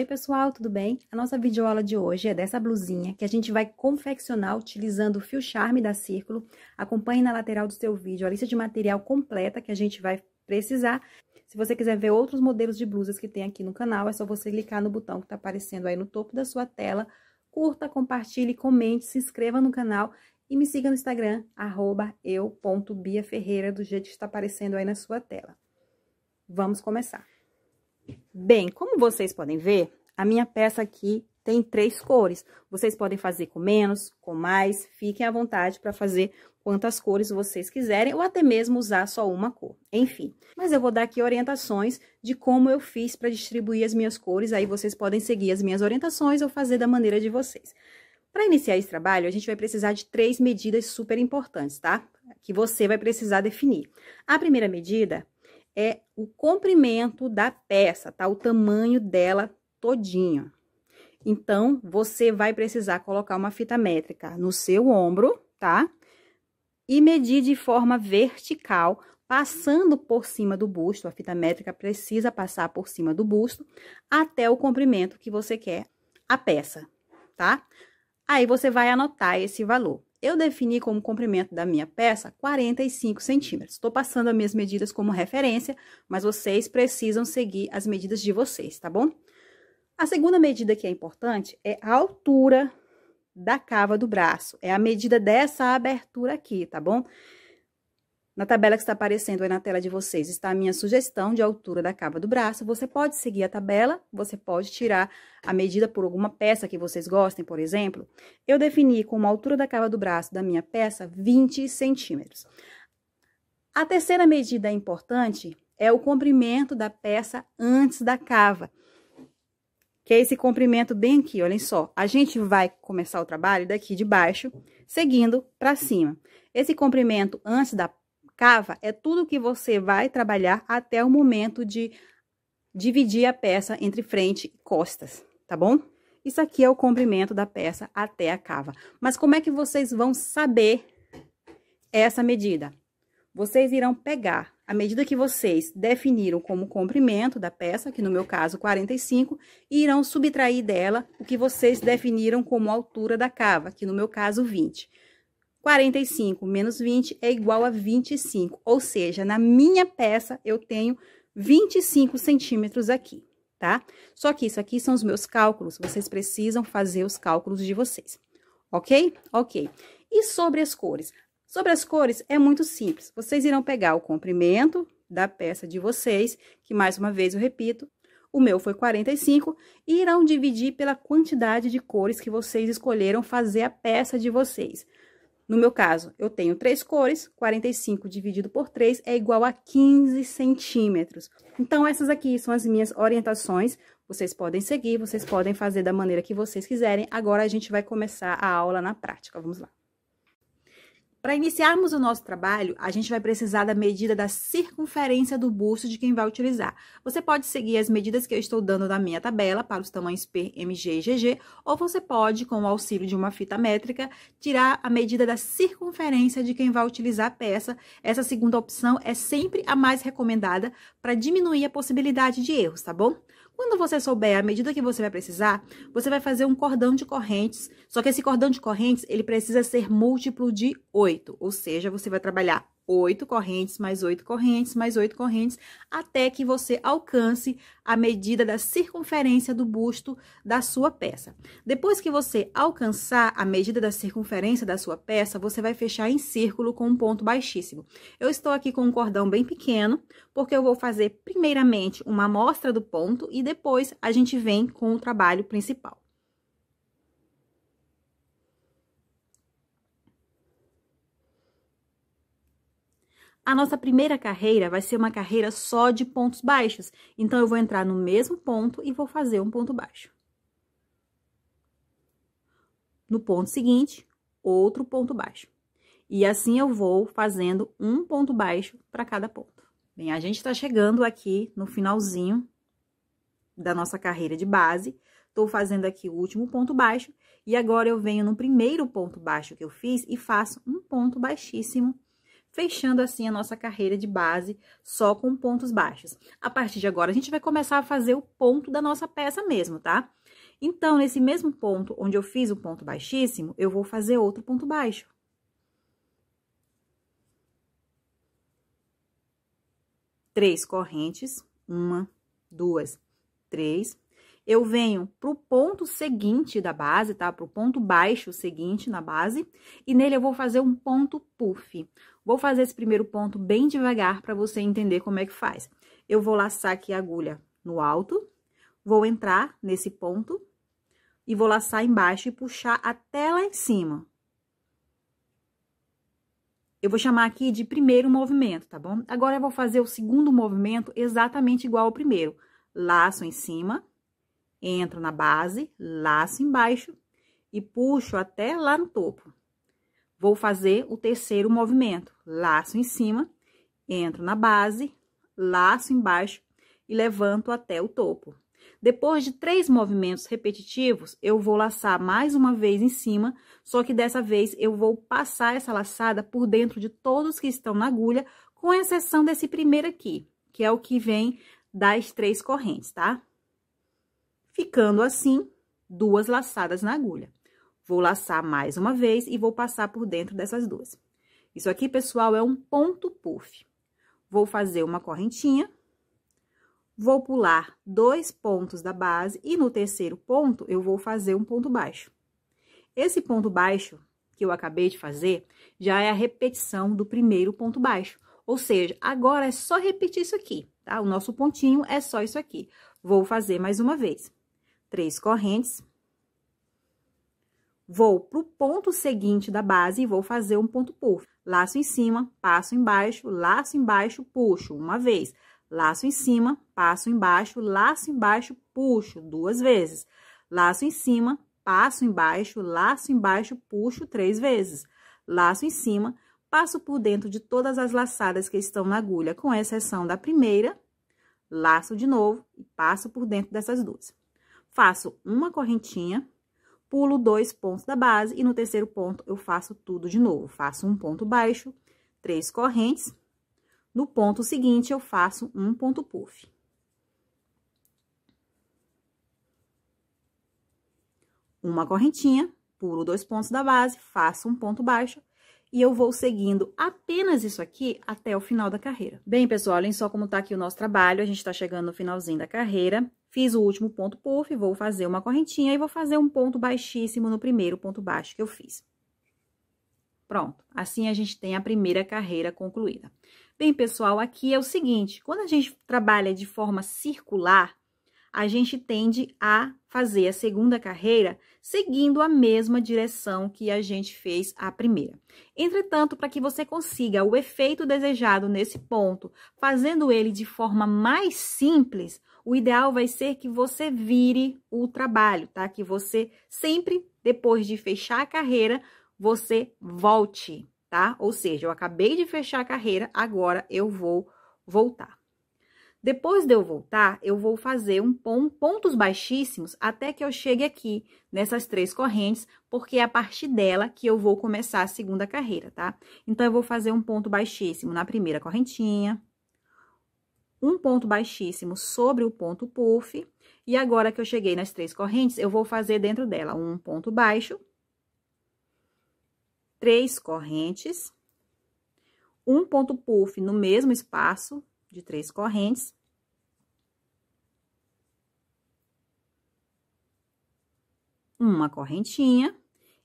pessoal, tudo bem? A nossa videoaula de hoje é dessa blusinha que a gente vai confeccionar utilizando o fio charme da Círculo. Acompanhe na lateral do seu vídeo a lista de material completa que a gente vai precisar. Se você quiser ver outros modelos de blusas que tem aqui no canal, é só você clicar no botão que tá aparecendo aí no topo da sua tela. Curta, compartilhe, comente, se inscreva no canal e me siga no Instagram, @eu.biaferreira, do jeito que está aparecendo aí na sua tela. Vamos começar. Bem, como vocês podem ver, a minha peça aqui tem 3 cores. Vocês podem fazer com menos, com mais, fiquem à vontade para fazer quantas cores vocês quiserem, ou até mesmo usar só uma cor, enfim. Mas eu vou dar aqui orientações de como eu fiz para distribuir as minhas cores, aí vocês podem seguir as minhas orientações ou fazer da maneira de vocês. Para iniciar esse trabalho, a gente vai precisar de 3 medidas super importantes, tá? Que você vai precisar definir. A primeira medida é o comprimento da peça, tá? O tamanho dela todinho. Então, você vai precisar colocar uma fita métrica no seu ombro, tá? E medir de forma vertical, passando por cima do busto. A fita métrica precisa passar por cima do busto até o comprimento que você quer a peça, tá? Aí, você vai anotar esse valor. Eu defini como comprimento da minha peça 45 centímetros. Estou passando as minhas medidas como referência, mas vocês precisam seguir as medidas de vocês, tá bom? A segunda medida que é importante é a altura da cava do braço. É a medida dessa abertura aqui, tá bom? Na tabela que está aparecendo aí na tela de vocês está a minha sugestão de altura da cava do braço. Você pode seguir a tabela, você pode tirar a medida por alguma peça que vocês gostem, por exemplo. Eu defini como altura da cava do braço da minha peça 20 centímetros. A terceira medida importante é o comprimento da peça antes da cava, que é esse comprimento bem aqui, olhem só. A gente vai começar o trabalho daqui de baixo, seguindo para cima. Esse comprimento antes da cava é tudo que você vai trabalhar até o momento de dividir a peça entre frente e costas, tá bom? Isso aqui é o comprimento da peça até a cava. Mas como é que vocês vão saber essa medida? Vocês irão pegar a medida que vocês definiram como comprimento da peça, que no meu caso 45, e irão subtrair dela o que vocês definiram como altura da cava, que no meu caso 20. 45 menos 20 é igual a 25, ou seja, na minha peça eu tenho 25 centímetros aqui, tá? Só que isso aqui são os meus cálculos, vocês precisam fazer os cálculos de vocês, ok? Ok. E sobre as cores? Sobre as cores é muito simples, vocês irão pegar o comprimento da peça de vocês, que mais uma vez eu repito, o meu foi 45, e irão dividir pela quantidade de cores que vocês escolheram fazer a peça de vocês. No meu caso, eu tenho 3 cores, 45 dividido por 3 é igual a 15 centímetros. Então, essas aqui são as minhas orientações. Vocês podem seguir, vocês podem fazer da maneira que vocês quiserem. Agora, a gente vai começar a aula na prática. Vamos lá. Para iniciarmos o nosso trabalho, a gente vai precisar da medida da circunferência do busto de quem vai utilizar. Você pode seguir as medidas que eu estou dando na minha tabela para os tamanhos P, MG e GG, ou você pode, com o auxílio de uma fita métrica, tirar a medida da circunferência de quem vai utilizar a peça. Essa segunda opção é sempre a mais recomendada para diminuir a possibilidade de erros, tá bom? Quando você souber a medida que você vai precisar, você vai fazer um cordão de correntes, só que esse cordão de correntes, ele precisa ser múltiplo de 8, ou seja, você vai trabalhar 8 correntes, mais 8 correntes, mais 8 correntes, até que você alcance a medida da circunferência do busto da sua peça. Depois que você alcançar a medida da circunferência da sua peça, você vai fechar em círculo com um ponto baixíssimo. Eu estou aqui com um cordão bem pequeno, porque eu vou fazer primeiramente uma amostra do ponto e depois a gente vem com o trabalho principal. A nossa primeira carreira vai ser uma carreira só de pontos baixos. Então, eu vou entrar no mesmo ponto e vou fazer um ponto baixo. No ponto seguinte, outro ponto baixo. E assim eu vou fazendo um ponto baixo para cada ponto. Bem, a gente está chegando aqui no finalzinho da nossa carreira de base. Estou fazendo aqui o último ponto baixo. E agora, eu venho no primeiro ponto baixo que eu fiz e faço um ponto baixíssimo, fechando assim a nossa carreira de base só com pontos baixos. A partir de agora, a gente vai começar a fazer o ponto da nossa peça mesmo, tá? Então, nesse mesmo ponto onde eu fiz o ponto baixíssimo, eu vou fazer outro ponto baixo. Três correntes, 1, 2, 3. Eu venho pro ponto seguinte da base, tá? Pro ponto baixo seguinte na base, e nele eu vou fazer um ponto puff. Vou fazer esse primeiro ponto bem devagar para você entender como é que faz. Eu vou laçar aqui a agulha no alto, vou entrar nesse ponto e vou laçar embaixo e puxar até lá em cima. Eu vou chamar aqui de primeiro movimento, tá bom? Agora, eu vou fazer o segundo movimento exatamente igual ao primeiro. Laço em cima, entro na base, laço embaixo e puxo até lá no topo. Vou fazer o terceiro movimento. Laço em cima, entro na base, laço embaixo e levanto até o topo. Depois de 3 movimentos repetitivos, eu vou laçar mais uma vez em cima, só que dessa vez eu vou passar essa laçada por dentro de todos que estão na agulha, com exceção desse primeiro aqui, que é o que vem das 3 correntes, tá? Ficando assim, 2 laçadas na agulha. Vou laçar mais uma vez e vou passar por dentro dessas 2. Isso aqui, pessoal, é um ponto puff. Vou fazer uma correntinha. Vou pular 2 pontos da base e no terceiro ponto eu vou fazer um ponto baixo. Esse ponto baixo que eu acabei de fazer já é a repetição do primeiro ponto baixo. Ou seja, agora é só repetir isso aqui, tá? O nosso pontinho é só isso aqui. Vou fazer mais uma vez. 3 correntes. Vou pro ponto seguinte da base e vou fazer um ponto puff. Laço em cima, passo embaixo, puxo uma vez. Laço em cima, passo embaixo, puxo 2 vezes. Laço em cima, passo embaixo, puxo 3 vezes. Laço em cima, passo por dentro de todas as laçadas que estão na agulha, com exceção da primeira. Laço de novo e passo por dentro dessas 2. Faço uma correntinha, pulo 2 pontos da base e no terceiro ponto eu faço tudo de novo. Faço um ponto baixo, 3 correntes. No ponto seguinte, eu faço um ponto puff. Uma correntinha, pulo 2 pontos da base, faço um ponto baixo e eu vou seguindo apenas isso aqui até o final da carreira. Bem, pessoal, olhem só como tá aqui o nosso trabalho, a gente tá chegando no finalzinho da carreira. Fiz o último ponto puff, vou fazer uma correntinha e vou fazer um ponto baixíssimo no primeiro ponto baixo que eu fiz. Pronto, assim a gente tem a primeira carreira concluída. Bem, pessoal, aqui é o seguinte, quando a gente trabalha de forma circular, a gente tende a fazer a segunda carreira seguindo a mesma direção que a gente fez a primeira. Entretanto, para que você consiga o efeito desejado nesse ponto, fazendo ele de forma mais simples, o ideal vai ser que você vire o trabalho, tá? Que você sempre, depois de fechar a carreira, você volte, tá? Ou seja, eu acabei de fechar a carreira, agora eu vou voltar. Depois de eu voltar, eu vou fazer pontos baixíssimos até que eu chegue aqui nessas 3 correntes, porque é a partir dela que eu vou começar a segunda carreira, tá? Então, eu vou fazer um ponto baixíssimo na primeira correntinha, um ponto baixíssimo sobre o ponto puff, e agora que eu cheguei nas 3 correntes, eu vou fazer dentro dela um ponto baixo, 3 correntes, um ponto puff no mesmo espaço de 3 correntes. Uma correntinha.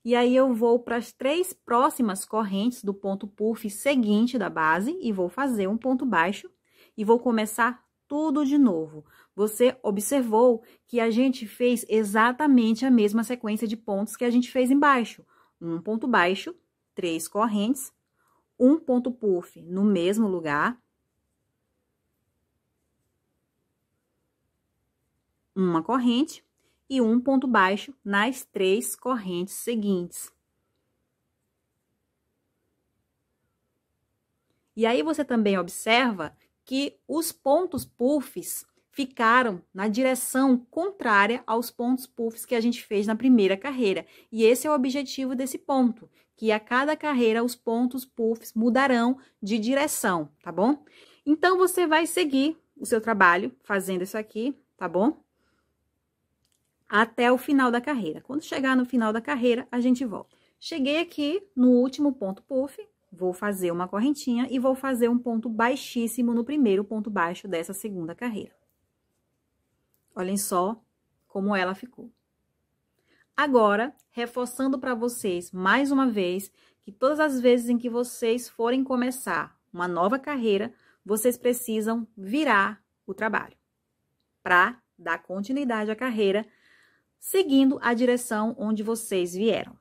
E aí, eu vou para as 3 próximas correntes do ponto puff seguinte da base e vou fazer um ponto baixo e vou começar tudo de novo. Você observou que a gente fez exatamente a mesma sequência de pontos que a gente fez embaixo. Um ponto baixo, 3 correntes, um ponto puff no mesmo lugar, uma corrente e um ponto baixo nas 3 correntes seguintes. E aí, você também observa que os pontos puffs ficaram na direção contrária aos pontos puffs que a gente fez na primeira carreira. E esse é o objetivo desse ponto, que a cada carreira os pontos puffs mudarão de direção, tá bom? Então, você vai seguir o seu trabalho fazendo isso aqui, tá bom? Até o final da carreira. Quando chegar no final da carreira, a gente volta. Cheguei aqui no último ponto puff, vou fazer uma correntinha e vou fazer um ponto baixíssimo no primeiro ponto baixo dessa segunda carreira. Olhem só como ela ficou. Agora, reforçando para vocês mais uma vez, que todas as vezes em que vocês forem começar uma nova carreira, vocês precisam virar o trabalho para dar continuidade à carreira, seguindo a direção onde vocês vieram.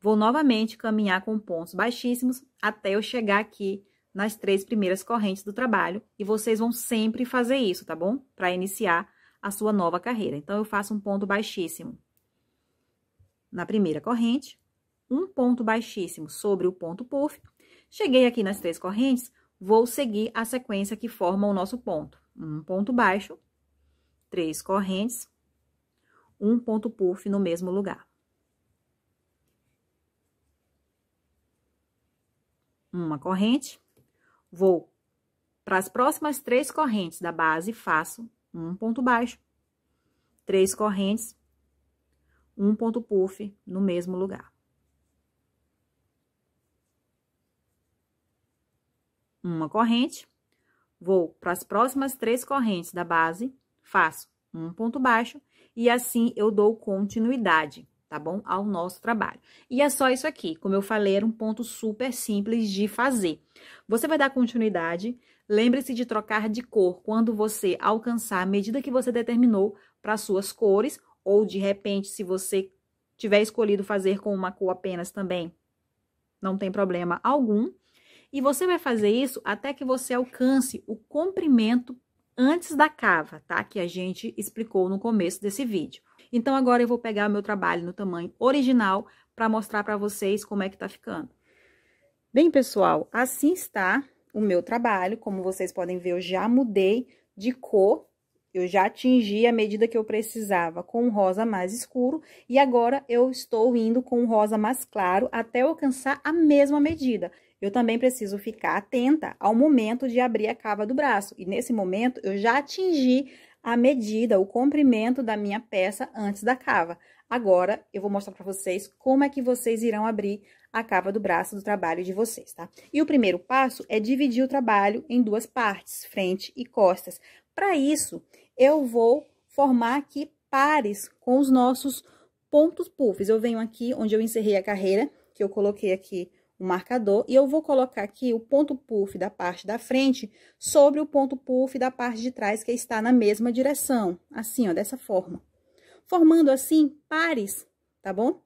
Vou novamente caminhar com pontos baixíssimos até eu chegar aqui nas 3 primeiras correntes do trabalho, e vocês vão sempre fazer isso, tá bom? Para iniciar a sua nova carreira. Então, eu faço um ponto baixíssimo na primeira corrente, um ponto baixíssimo sobre o ponto puff. Cheguei aqui nas 3 correntes, vou seguir a sequência que forma o nosso ponto. Um ponto baixo, 3 correntes, um ponto puff no mesmo lugar. Uma corrente, vou para as próximas 3 correntes da base, faço um ponto baixo, 3 correntes, um ponto puff no mesmo lugar. Uma corrente, vou para as próximas 3 correntes da base, faço um ponto baixo e assim eu dou continuidade, tá bom? Ao nosso trabalho. E é só isso aqui, como eu falei, era um ponto super simples de fazer. Você vai dar continuidade, lembre-se de trocar de cor quando você alcançar a medida que você determinou para suas cores, ou de repente, se você tiver escolhido fazer com uma cor apenas também, não tem problema algum. E você vai fazer isso até que você alcance o comprimento antes da cava, tá? Que a gente explicou no começo desse vídeo. Então, agora eu vou pegar o meu trabalho no tamanho original para mostrar para vocês como é que tá ficando. Bem, pessoal, assim está o meu trabalho. Como vocês podem ver, eu já mudei de cor. Eu já atingi a medida que eu precisava com o rosa mais escuro. E agora, eu estou indo com o rosa mais claro até alcançar a mesma medida. Eu também preciso ficar atenta ao momento de abrir a cava do braço. E nesse momento, eu já atingi a medida, o comprimento da minha peça antes da cava. Agora, eu vou mostrar para vocês como é que vocês irão abrir a cava do braço do trabalho de vocês, tá? E o primeiro passo é dividir o trabalho em 2 partes, frente e costas. Para isso, eu vou formar aqui pares com os nossos pontos puffs. Eu venho aqui onde eu encerrei a carreira, que eu coloquei aqui o marcador, e eu vou colocar aqui o ponto puff da parte da frente sobre o ponto puff da parte de trás, que está na mesma direção, assim, ó, dessa forma. Formando assim pares, tá bom?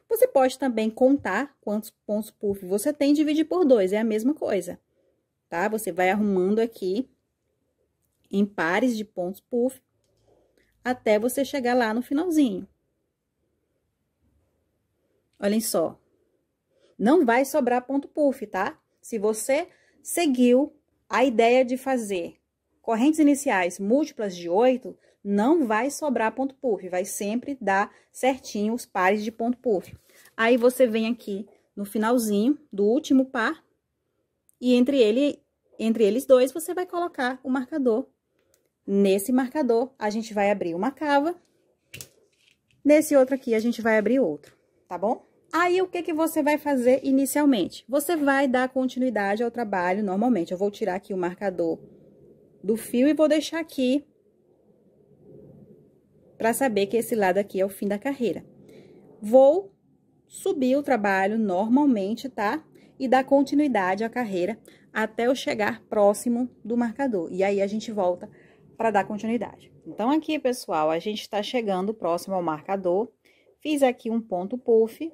Você pode também contar quantos pontos puff você tem e dividir por 2, é a mesma coisa, tá? Você vai arrumando aqui em pares de pontos puff até você chegar lá no finalzinho. Olhem só. Não vai sobrar ponto puff, tá? Se você seguiu a ideia de fazer correntes iniciais múltiplas de 8, não vai sobrar ponto puff, vai sempre dar certinho os pares de ponto puff. Aí, você vem aqui no finalzinho do último par e entre eles dois, você vai colocar o marcador. Nesse marcador, a gente vai abrir uma cava, nesse outro aqui, a gente vai abrir outro, tá bom? Aí, o que que você vai fazer inicialmente? Você vai dar continuidade ao trabalho normalmente. Eu vou tirar aqui o marcador do fio e vou deixar aqui para saber que esse lado aqui é o fim da carreira. Vou subir o trabalho normalmente, tá? E dar continuidade à carreira até eu chegar próximo do marcador. E aí, a gente volta para dar continuidade. Então, aqui, pessoal, a gente está chegando próximo ao marcador. Fiz aqui um ponto puff.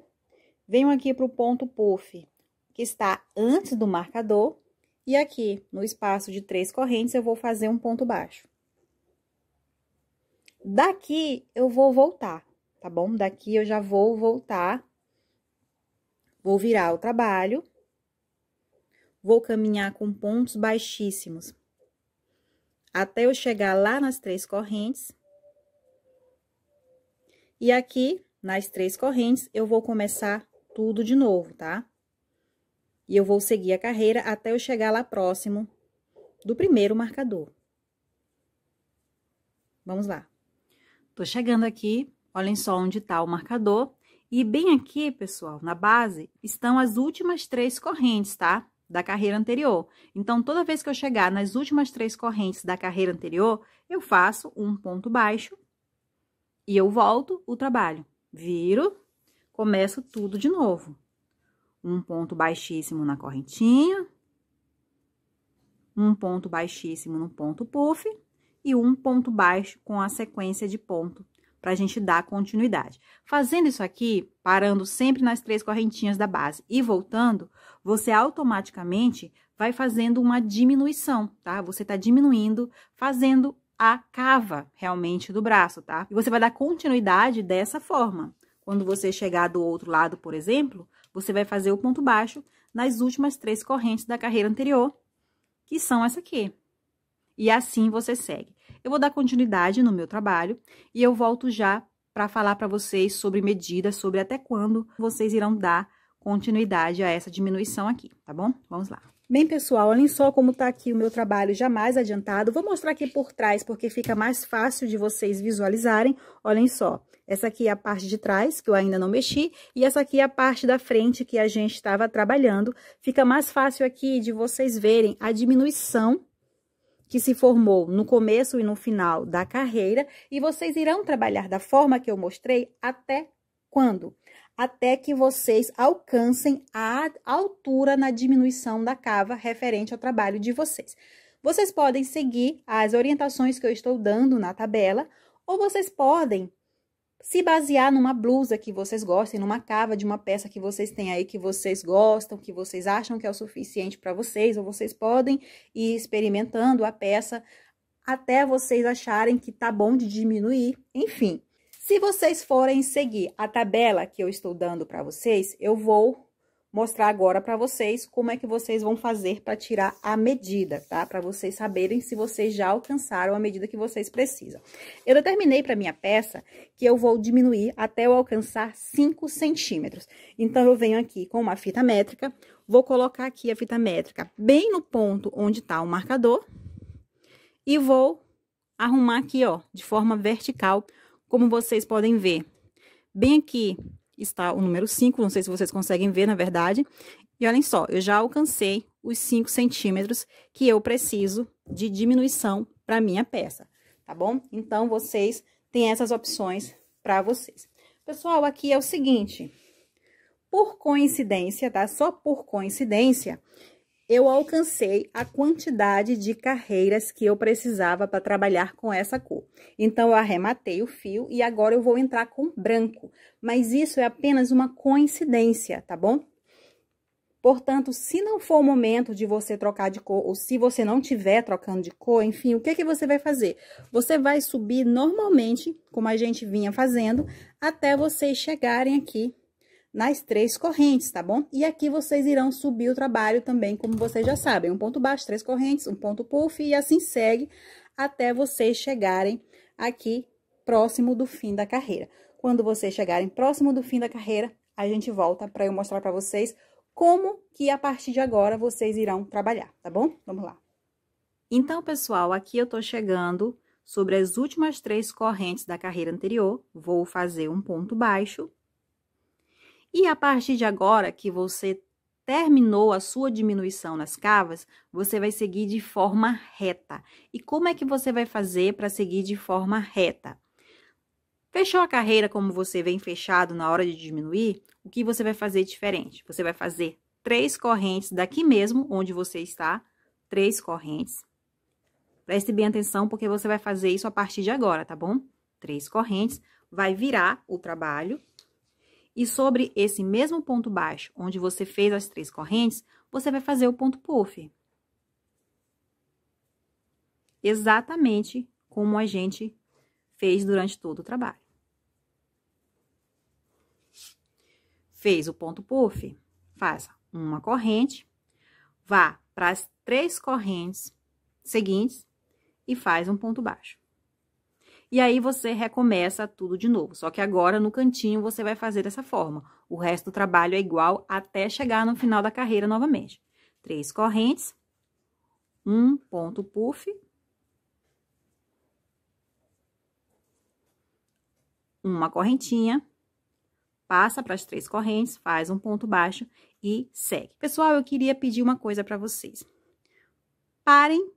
Venho aqui para o ponto puff, que está antes do marcador, e aqui, no espaço de 3 correntes, eu vou fazer um ponto baixo. Daqui, eu vou voltar, tá bom? Daqui, eu já vou voltar, vou virar o trabalho, vou caminhar com pontos baixíssimos até eu chegar lá nas 3 correntes. E aqui, nas 3 correntes, eu vou começar tudo de novo, tá? E eu vou seguir a carreira até eu chegar lá próximo do primeiro marcador. Vamos lá. Tô chegando aqui, olhem só onde tá o marcador. E bem aqui, pessoal, na base, estão as últimas 3 correntes, tá? Da carreira anterior. Então, toda vez que eu chegar nas últimas 3 correntes da carreira anterior, eu faço um ponto baixo e eu volto o trabalho. Viro, começo tudo de novo. Um ponto baixíssimo na correntinha, um ponto baixíssimo no ponto puff e um ponto baixo com a sequência de ponto, para a gente dar continuidade. Fazendo isso aqui, parando sempre nas 3 correntinhas da base e voltando, você automaticamente vai fazendo uma diminuição, tá? Você tá diminuindo, fazendo a cava realmente do braço, tá? E você vai dar continuidade dessa forma. Quando você chegar do outro lado, por exemplo, você vai fazer o ponto baixo nas últimas 3 correntes da carreira anterior, que são essa aqui. E assim você segue. Eu vou dar continuidade no meu trabalho e eu volto já para falar para vocês sobre medidas, sobre até quando vocês irão dar continuidade a essa diminuição aqui, tá bom? Vamos lá. Bem, pessoal, olhem só como tá aqui o meu trabalho já mais adiantado. Vou mostrar aqui por trás, porque fica mais fácil de vocês visualizarem. Olhem só, essa aqui é a parte de trás, que eu ainda não mexi, e essa aqui é a parte da frente que a gente estava trabalhando. Fica mais fácil aqui de vocês verem a diminuição que se formou no começo e no final da carreira, e vocês irão trabalhar da forma que eu mostrei até quando? Até que vocês alcancem a altura na diminuição da cava referente ao trabalho de vocês. Vocês podem seguir as orientações que eu estou dando na tabela, ou vocês podem se basear numa blusa que vocês gostem, numa cava de uma peça que vocês têm aí que vocês gostam, que vocês acham que é o suficiente para vocês, ou vocês podem ir experimentando a peça até vocês acharem que tá bom de diminuir, enfim. Se vocês forem seguir a tabela que eu estou dando para vocês, eu vou mostrar agora para vocês como é que vocês vão fazer para tirar a medida, tá? Para vocês saberem se vocês já alcançaram a medida que vocês precisam. Eu determinei para minha peça que eu vou diminuir até eu alcançar 5 centímetros. Então, eu venho aqui com uma fita métrica, vou colocar aqui a fita métrica bem no ponto onde está o marcador e vou arrumar aqui, ó, de forma vertical, como vocês podem ver. Bem aqui está o número 5, não sei se vocês conseguem ver, na verdade. E olhem só, eu já alcancei os 5 centímetros que eu preciso de diminuição para minha peça, tá bom? Então, vocês têm essas opções para vocês. Pessoal, aqui é o seguinte, por coincidência, tá? Só por coincidência, eu alcancei a quantidade de carreiras que eu precisava para trabalhar com essa cor. Então, eu arrematei o fio e agora eu vou entrar com branco. Mas isso é apenas uma coincidência, tá bom? Portanto, se não for o momento de você trocar de cor, ou se você não estiver trocando de cor, enfim, o que que você vai fazer? Você vai subir normalmente, como a gente vinha fazendo, até vocês chegarem aqui nas 3 correntes, tá bom? E aqui vocês irão subir o trabalho também, como vocês já sabem, um ponto baixo, 3 correntes, um ponto puff, e assim segue até vocês chegarem aqui próximo do fim da carreira. Quando vocês chegarem próximo do fim da carreira, a gente volta para eu mostrar para vocês como que a partir de agora vocês irão trabalhar, tá bom? Vamos lá. Então, pessoal, aqui eu tô chegando sobre as últimas 3 correntes da carreira anterior, vou fazer um ponto baixo. E a partir de agora que você terminou a sua diminuição nas cavas, você vai seguir de forma reta. E como é que você vai fazer para seguir de forma reta? Fechou a carreira como você vem fechado na hora de diminuir, o que você vai fazer diferente? Você vai fazer 3 correntes daqui mesmo, onde você está, 3 correntes. Preste bem atenção, porque você vai fazer isso a partir de agora, tá bom? 3 correntes, vai virar o trabalho. E sobre esse mesmo ponto baixo, onde você fez as 3 correntes, você vai fazer o ponto puff. Exatamente como a gente fez durante todo o trabalho. Fez o ponto puff, faça uma corrente, vá para as 3 correntes seguintes e faz um ponto baixo. E aí, você recomeça tudo de novo, só que agora no cantinho você vai fazer dessa forma. O resto do trabalho é igual até chegar no final da carreira novamente. 3 correntes, um ponto puff, uma correntinha, passa para as 3 correntes, faz um ponto baixo e segue. Pessoal, eu queria pedir uma coisa para vocês. Parem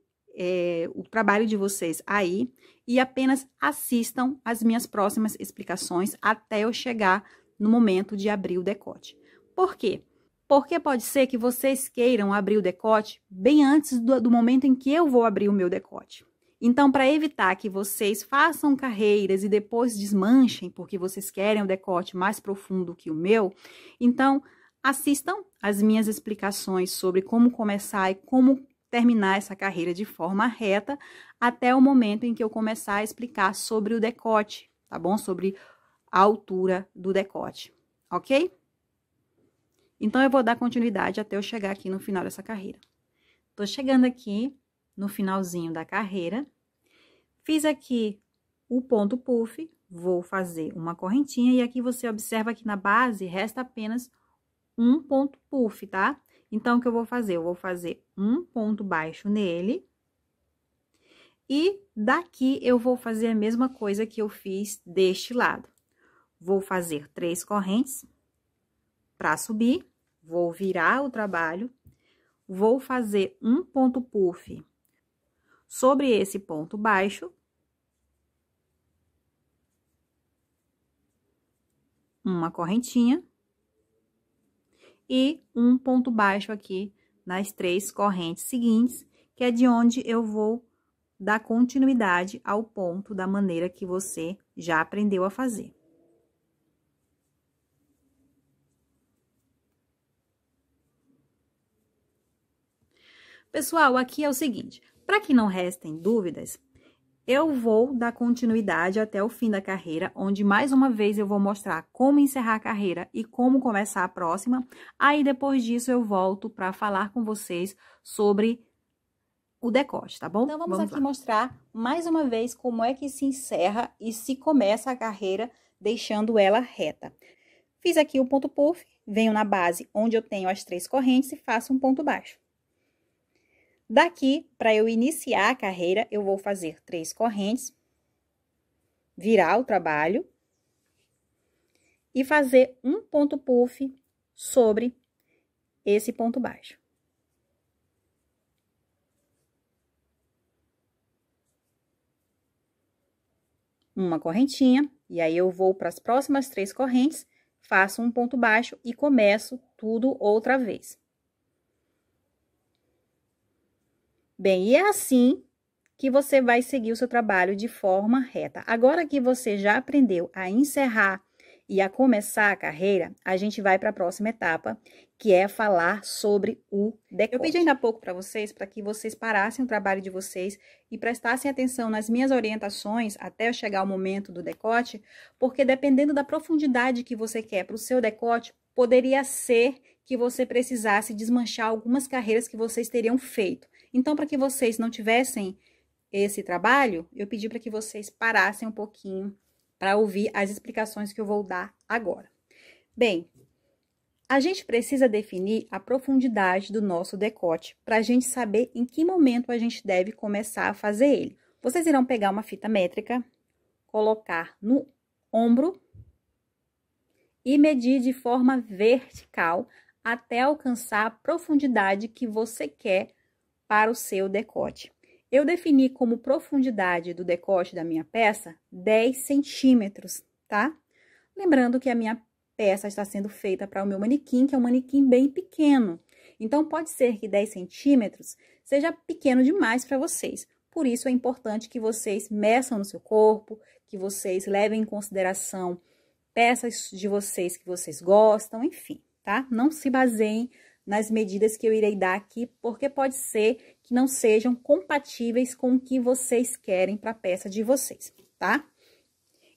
o trabalho de vocês aí e apenas assistam as minhas próximas explicações até eu chegar no momento de abrir o decote. Por quê? Porque pode ser que vocês queiram abrir o decote bem antes do momento em que eu vou abrir o meu decote. Então, para evitar que vocês façam carreiras e depois desmanchem, porque vocês querem o decote mais profundo que o meu, então, assistam as minhas explicações sobre como começar e como terminar essa carreira de forma reta até o momento em que eu começar a explicar sobre o decote, tá bom? Sobre a altura do decote, ok? Então, eu vou dar continuidade até eu chegar aqui no final dessa carreira. Tô chegando aqui no finalzinho da carreira, fiz aqui o ponto puff, vou fazer uma correntinha e aqui você observa que na base resta apenas um ponto puff, tá? Então, o que eu vou fazer? Eu vou fazer um ponto baixo nele. E daqui, eu vou fazer a mesma coisa que eu fiz deste lado. Vou fazer 3 correntes para subir. Vou virar o trabalho. Vou fazer um ponto puff sobre esse ponto baixo. Uma correntinha. E um ponto baixo aqui nas 3 correntes seguintes, que é de onde eu vou dar continuidade ao ponto da maneira que você já aprendeu a fazer. Pessoal, aqui é o seguinte, para que não restem dúvidas, eu vou dar continuidade até o fim da carreira, onde mais uma vez eu vou mostrar como encerrar a carreira e como começar a próxima. Aí, depois disso, eu volto para falar com vocês sobre o decote, tá bom? Então, vamos aqui mostrar mais uma vez como é que se encerra e se começa a carreira, deixando ela reta. Fiz aqui o ponto puff, venho na base onde eu tenho as 3 correntes e faço um ponto baixo. Daqui, para eu iniciar a carreira, eu vou fazer 3 correntes, virar o trabalho e fazer um ponto puff sobre esse ponto baixo. Uma correntinha, e aí eu vou para as próximas 3 correntes, faço um ponto baixo e começo tudo outra vez. Bem, e é assim que você vai seguir o seu trabalho de forma reta. Agora que você já aprendeu a encerrar e a começar a carreira, a gente vai para a próxima etapa, que é falar sobre o decote. Eu pedi ainda há pouco para vocês, para que vocês parassem o trabalho de vocês e prestassem atenção nas minhas orientações até chegar ao momento do decote, porque dependendo da profundidade que você quer para o seu decote, poderia ser que você precisasse desmanchar algumas carreiras que vocês teriam feito. Então, para que vocês não tivessem esse trabalho, eu pedi para que vocês parassem um pouquinho para ouvir as explicações que eu vou dar agora. Bem, a gente precisa definir a profundidade do nosso decote para a gente saber em que momento a gente deve começar a fazer ele. Vocês irão pegar uma fita métrica, colocar no ombro e medir de forma vertical até alcançar a profundidade que você quer para o seu decote. Eu defini como profundidade do decote da minha peça 10 centímetros, tá? Lembrando que a minha peça está sendo feita para o meu manequim, que é um manequim bem pequeno. Então, pode ser que 10 centímetros seja pequeno demais para vocês. Por isso, é importante que vocês meçam no seu corpo, que vocês levem em consideração peças de vocês que vocês gostam, enfim, tá? Não se baseiem nas medidas que eu irei dar aqui, porque pode ser que não sejam compatíveis com o que vocês querem para a peça de vocês, tá?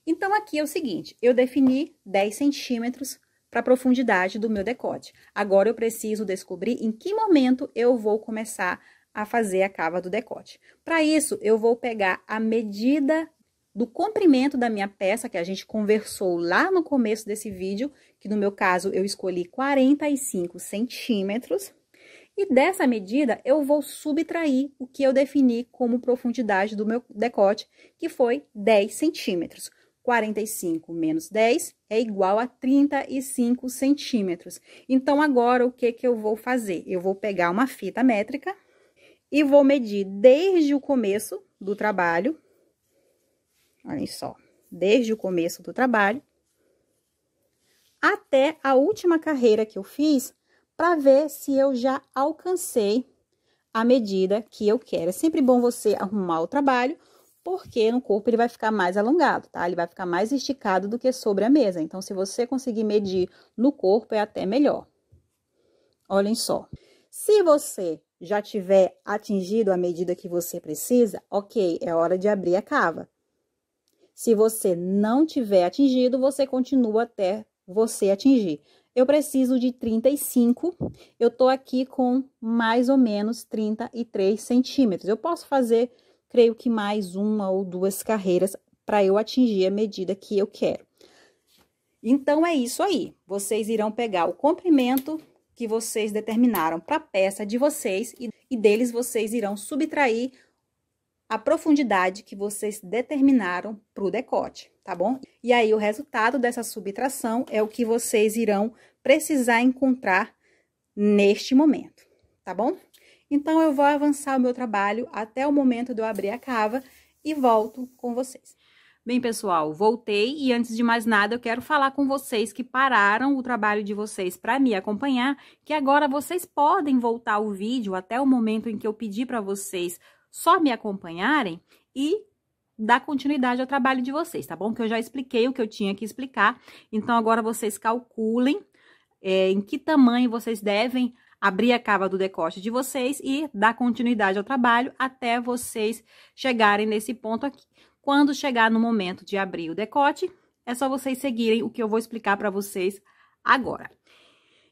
Então, aqui é o seguinte, eu defini 10 centímetros para a profundidade do meu decote. Agora, eu preciso descobrir em que momento eu vou começar a fazer a cava do decote. Para isso, eu vou pegar a medida do comprimento da minha peça, que a gente conversou lá no começo desse vídeo, que no meu caso eu escolhi 45 centímetros. E dessa medida, eu vou subtrair o que eu defini como profundidade do meu decote, que foi 10 centímetros. 45 menos 10 é igual a 35 centímetros. Então, agora, o que eu vou fazer? Eu vou pegar uma fita métrica e vou medir desde o começo do trabalho. Olhem só, desde o começo do trabalho até a última carreira que eu fiz, para ver se eu já alcancei a medida que eu quero. É sempre bom você arrumar o trabalho, porque no corpo ele vai ficar mais alongado, tá? Ele vai ficar mais esticado do que sobre a mesa. Então, se você conseguir medir no corpo, é até melhor. Olhem só. Se você já tiver atingido a medida que você precisa, ok, é hora de abrir a cava. Se você não tiver atingido, você continua até você atingir. Eu preciso de 35, eu tô aqui com mais ou menos 33 centímetros. Eu posso fazer, creio que mais uma ou duas carreiras para eu atingir a medida que eu quero. Então, é isso aí. Vocês irão pegar o comprimento que vocês determinaram para a peça de vocês e deles vocês irão subtrair a profundidade que vocês determinaram para o decote, tá bom? E aí, o resultado dessa subtração é o que vocês irão precisar encontrar neste momento, tá bom? Então, eu vou avançar o meu trabalho até o momento de eu abrir a cava e volto com vocês. Bem, pessoal, voltei e antes de mais nada eu quero falar com vocês que pararam o trabalho de vocês para me acompanhar, que agora vocês podem voltar o vídeo até o momento em que eu pedi para vocês só me acompanharem e dar continuidade ao trabalho de vocês, tá bom? Que eu já expliquei o que eu tinha que explicar, então agora vocês calculem em que tamanho vocês devem abrir a cava do decote de vocês e dar continuidade ao trabalho até vocês chegarem nesse ponto aqui. Quando chegar no momento de abrir o decote, é só vocês seguirem o que eu vou explicar para vocês agora.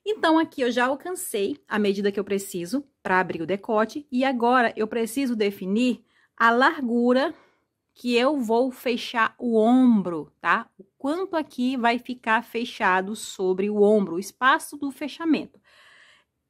Então, aqui eu já alcancei a medida que eu preciso para abrir o decote e agora eu preciso definir a largura que eu vou fechar o ombro, tá? O quanto aqui vai ficar fechado sobre o ombro, o espaço do fechamento.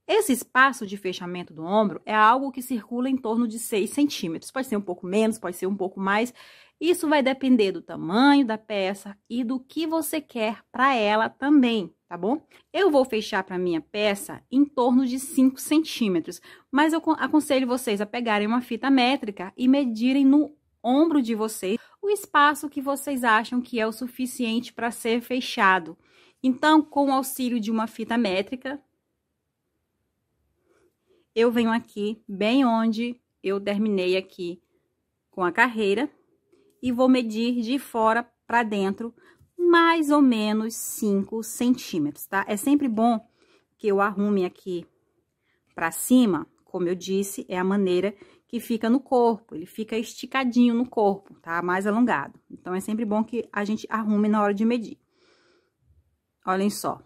Esse espaço de fechamento do ombro é algo que circula em torno de 6 centímetros. Pode ser um pouco menos, pode ser um pouco mais. Isso vai depender do tamanho da peça e do que você quer para ela também, tá bom? Eu vou fechar para minha peça em torno de 5 centímetros, mas eu aconselho vocês a pegarem uma fita métrica e medirem no ombro de vocês o espaço que vocês acham que é o suficiente para ser fechado. Então, com o auxílio de uma fita métrica, eu venho aqui bem onde eu terminei aqui com a carreira e vou medir de fora para dentro mais ou menos 5 centímetros, tá? É sempre bom que eu arrume aqui para cima, como eu disse, é a maneira que fica no corpo, ele fica esticadinho no corpo, tá? Mais alongado. Então, é sempre bom que a gente arrume na hora de medir. Olhem só.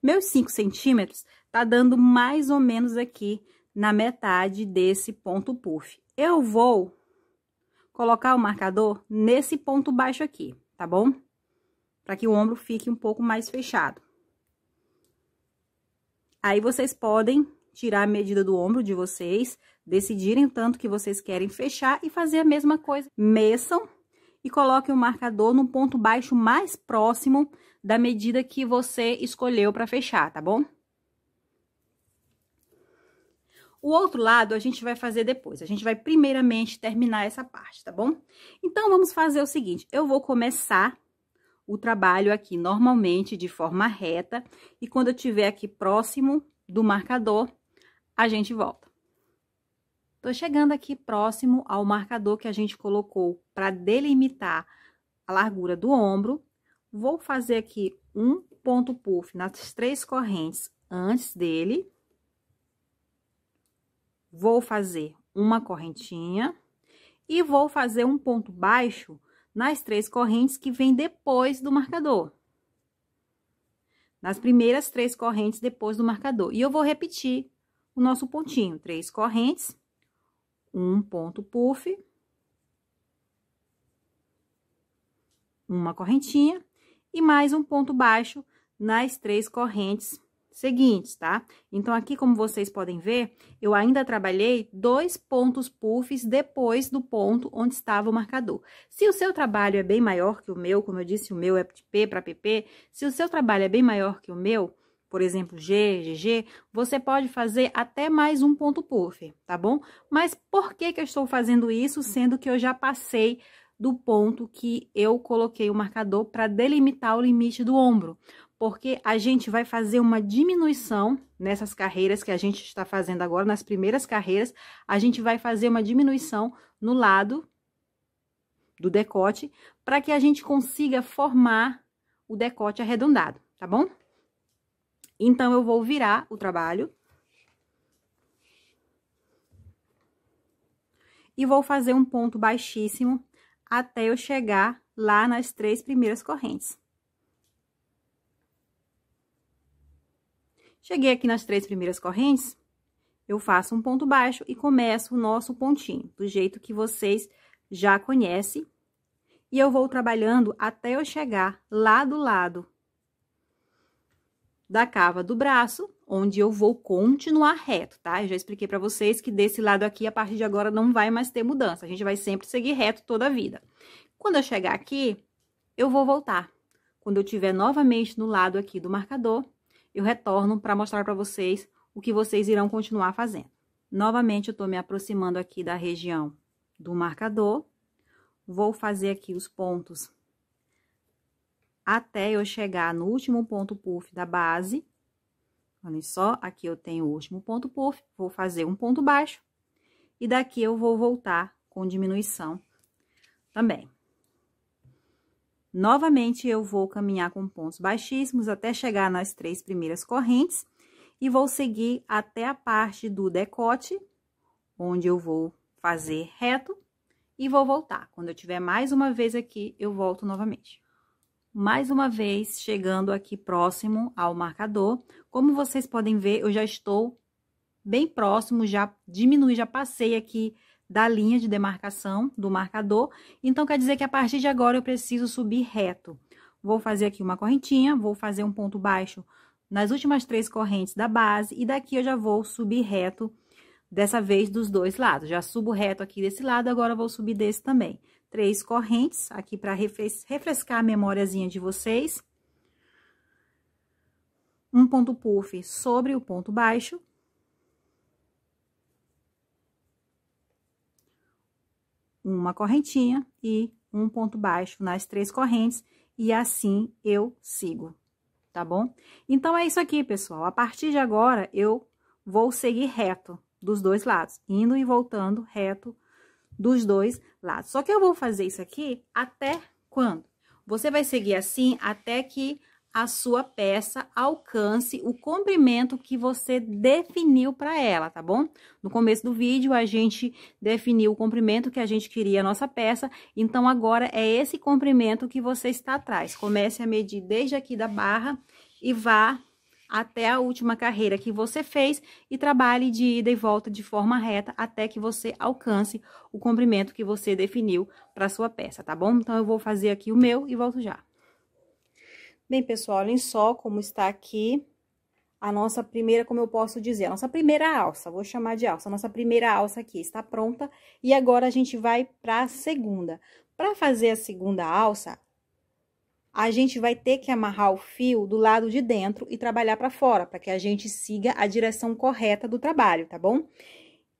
Meus 5 centímetros tá dando mais ou menos aqui na metade desse ponto puff. Eu vou colocar o marcador nesse ponto baixo aqui, tá bom? Para que o ombro fique um pouco mais fechado. Aí, vocês podem tirar a medida do ombro de vocês, decidirem o tanto que vocês querem fechar e fazer a mesma coisa. Meçam e coloquem o marcador no ponto baixo mais próximo da medida que você escolheu para fechar, tá bom? O outro lado a gente vai fazer depois. A gente vai primeiramente terminar essa parte, tá bom? Então, vamos fazer o seguinte. Eu vou começar o trabalho aqui normalmente de forma reta. E quando eu estiver aqui próximo do marcador, a gente volta. Tô chegando aqui próximo ao marcador que a gente colocou para delimitar a largura do ombro. Vou fazer aqui um ponto puff nas 3 correntes antes dele. Vou fazer uma correntinha e vou fazer um ponto baixo nas 3 correntes que vem depois do marcador. Nas primeiras 3 correntes depois do marcador. E eu vou repetir o nosso pontinho. 3 correntes, um ponto puff, uma correntinha e mais um ponto baixo nas 3 correntes seguintes, tá? Então, aqui, como vocês podem ver, eu ainda trabalhei 2 pontos puffs depois do ponto onde estava o marcador. Se o seu trabalho é bem maior que o meu, como eu disse, o meu é de P para PP, se o seu trabalho é bem maior que o meu, por exemplo, G, GG, você pode fazer até mais um ponto puff, tá bom? Mas por que que eu estou fazendo isso, sendo que eu já passei do ponto que eu coloquei o marcador para delimitar o limite do ombro? Porque a gente vai fazer uma diminuição nessas carreiras que a gente está fazendo agora, nas primeiras carreiras, a gente vai fazer uma diminuição no lado do decote, para que a gente consiga formar o decote arredondado, tá bom? Então, eu vou virar o trabalho e vou fazer um ponto baixíssimo até eu chegar lá nas 3 primeiras correntes. Cheguei aqui nas 3 primeiras correntes, eu faço um ponto baixo e começo o nosso pontinho, do jeito que vocês já conhecem. E eu vou trabalhando até eu chegar lá do lado da cava do braço, onde eu vou continuar reto, tá? Eu já expliquei pra vocês que desse lado aqui, a partir de agora, não vai mais ter mudança. A gente vai sempre seguir reto toda a vida. Quando eu chegar aqui, eu vou voltar. Quando eu estiver novamente no lado aqui do marcador, eu retorno para mostrar para vocês o que vocês irão continuar fazendo. Novamente, eu tô me aproximando aqui da região do marcador. Vou fazer aqui os pontos até eu chegar no último ponto puff da base. Olha só, aqui eu tenho o último ponto puff, vou fazer um ponto baixo. E daqui eu vou voltar com diminuição também. Novamente, eu vou caminhar com pontos baixíssimos até chegar nas 3 primeiras correntes. E vou seguir até a parte do decote, onde eu vou fazer reto. E vou voltar. Quando eu tiver mais uma vez aqui, eu volto novamente. Mais uma vez, chegando aqui próximo ao marcador. Como vocês podem ver, eu já estou bem próximo, já diminui, já passei aqui da linha de demarcação do marcador. Então, quer dizer que a partir de agora eu preciso subir reto. Vou fazer aqui uma correntinha, vou fazer um ponto baixo nas últimas 3 correntes da base. E daqui eu já vou subir reto, dessa vez dos 2 lados. Já subo reto aqui desse lado, agora vou subir desse também. 3 correntes aqui para refrescar a memóriazinha de vocês. Um ponto puff sobre o ponto baixo. Uma correntinha e um ponto baixo nas 3 correntes. E assim eu sigo, tá bom? Então, é isso aqui, pessoal. A partir de agora, eu vou seguir reto dos 2 lados, indo e voltando reto dos 2 lados. Só que eu vou fazer isso aqui até quando? Você vai seguir assim até que a sua peça alcance o comprimento que você definiu para ela, tá bom? No começo do vídeo, a gente definiu o comprimento que a gente queria a nossa peça, então agora é esse comprimento que você está atrás. Comece a medir desde aqui da barra e vá até a última carreira que você fez e trabalhe de ida e volta de forma reta até que você alcance o comprimento que você definiu para sua peça, tá bom? Então, eu vou fazer aqui o meu e volto já. Bem, pessoal, olhem só como está aqui a nossa primeira, como eu posso dizer, a nossa primeira alça, vou chamar de alça, a nossa primeira alça aqui está pronta e agora a gente vai para a segunda. Para fazer a segunda alça, a gente vai ter que amarrar o fio do lado de dentro e trabalhar para fora, para que a gente siga a direção correta do trabalho, tá bom?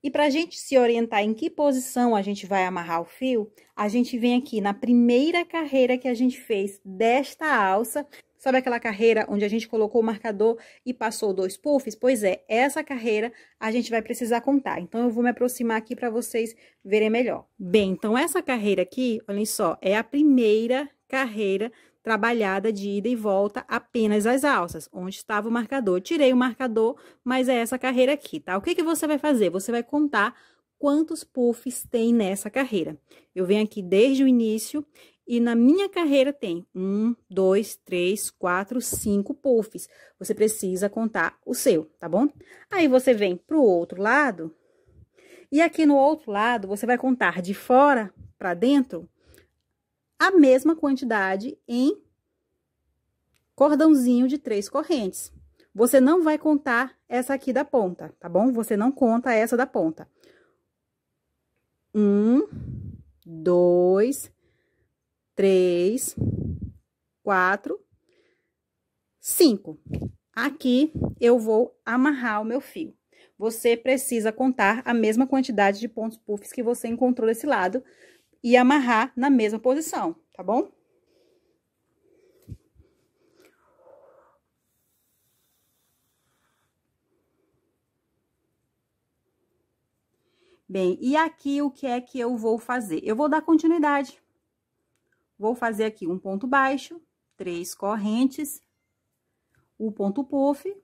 E para a gente se orientar em que posição a gente vai amarrar o fio, a gente vem aqui na primeira carreira que a gente fez desta alça. Sabe aquela carreira onde a gente colocou o marcador e passou 2 puffs? Pois é, essa carreira a gente vai precisar contar. Então, eu vou me aproximar aqui para vocês verem melhor. Bem, então, essa carreira aqui, olhem só, é a primeira carreira trabalhada de ida e volta apenas as alças, onde estava o marcador. Tirei o marcador, mas é essa carreira aqui, tá? O que que você vai fazer? Você vai contar quantos puffs tem nessa carreira. Eu venho aqui desde o início E na minha carreira tem 1, 2, 3, 4, 5 puffs. Você precisa contar o seu, tá bom? Aí, você vem pro outro lado. E aqui no outro lado, você vai contar de fora para dentro a mesma quantidade em cordãozinho de 3 correntes. Você não vai contar essa aqui da ponta, tá bom? Você não conta essa da ponta. 1, 2, 3, 4, 5. Aqui eu vou amarrar o meu fio. Você precisa contar a mesma quantidade de pontos puffs que você encontrou desse lado e amarrar na mesma posição, tá bom? Bem, e aqui o que é que eu vou fazer? Eu vou dar continuidade. Vou fazer aqui um ponto baixo, 3 correntes, o ponto puff,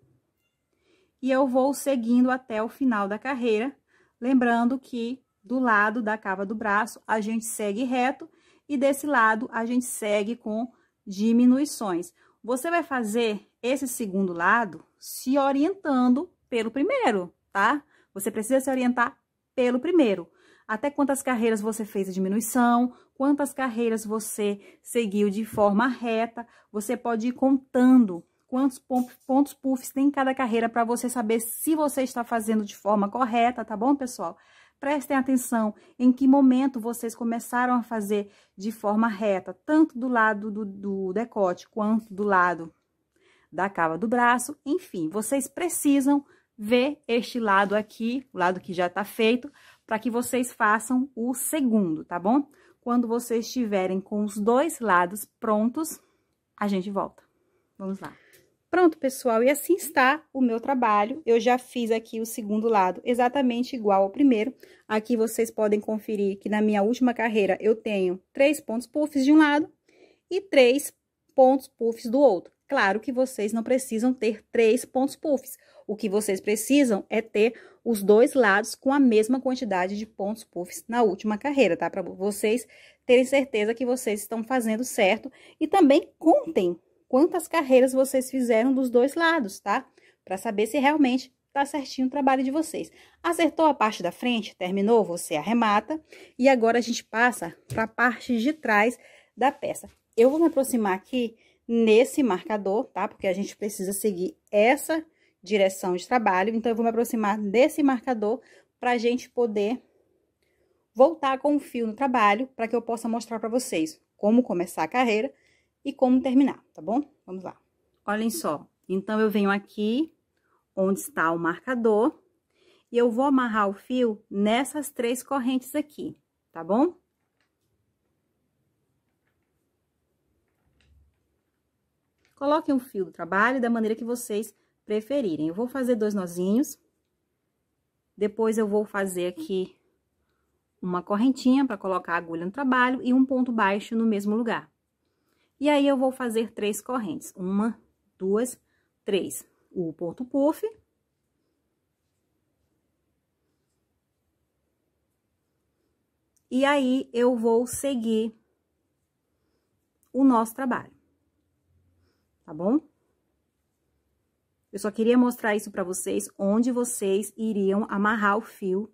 e eu vou seguindo até o final da carreira, lembrando que do lado da cava do braço a gente segue reto e desse lado a gente segue com diminuições. Você vai fazer esse segundo lado se orientando pelo primeiro, tá? Você precisa se orientar pelo primeiro. Até quantas carreiras você fez a diminuição, quantas carreiras você seguiu de forma reta, você pode ir contando quantos pontos puffs tem em cada carreira para você saber se você está fazendo de forma correta, tá bom, pessoal? Prestem atenção em que momento vocês começaram a fazer de forma reta, tanto do lado do decote quanto do lado da cava do braço. Enfim, vocês precisam ver este lado aqui, o lado que já tá feito, para que vocês façam o segundo, tá bom? Quando vocês estiverem com os dois lados prontos, a gente volta. Vamos lá. Pronto, pessoal, e assim está o meu trabalho. Eu já fiz aqui o segundo lado exatamente igual ao primeiro. Aqui vocês podem conferir que na minha última carreira eu tenho 3 pontos puffs de um lado e 3 pontos puffs do outro. Claro que vocês não precisam ter 3 pontos puffs. O que vocês precisam é ter os dois lados com a mesma quantidade de pontos puffs na última carreira, tá? Para vocês terem certeza que vocês estão fazendo certo. E também contem quantas carreiras vocês fizeram dos dois lados, tá? Para saber se realmente tá certinho o trabalho de vocês. Acertou a parte da frente, terminou, você arremata. E agora a gente passa para a parte de trás da peça. Eu vou me aproximar aqui nesse marcador, tá? Porque a gente precisa seguir essa direção de trabalho. Então, eu vou me aproximar desse marcador para a gente poder voltar com o fio no trabalho, para que eu possa mostrar para vocês como começar a carreira e como terminar, tá bom? Vamos lá. Olhem só, então, eu venho aqui onde está o marcador e eu vou amarrar o fio nessas 3 correntes aqui, tá bom? Coloquem o fio do trabalho da maneira que vocês preferirem. Eu vou fazer 2 nozinhos, depois eu vou fazer aqui uma correntinha para colocar a agulha no trabalho e um ponto baixo no mesmo lugar. E aí, eu vou fazer 3 correntes. 1, 2, 3. O ponto puff. E aí, eu vou seguir o nosso trabalho. Tá bom? Eu só queria mostrar isso para vocês, onde vocês iriam amarrar o fio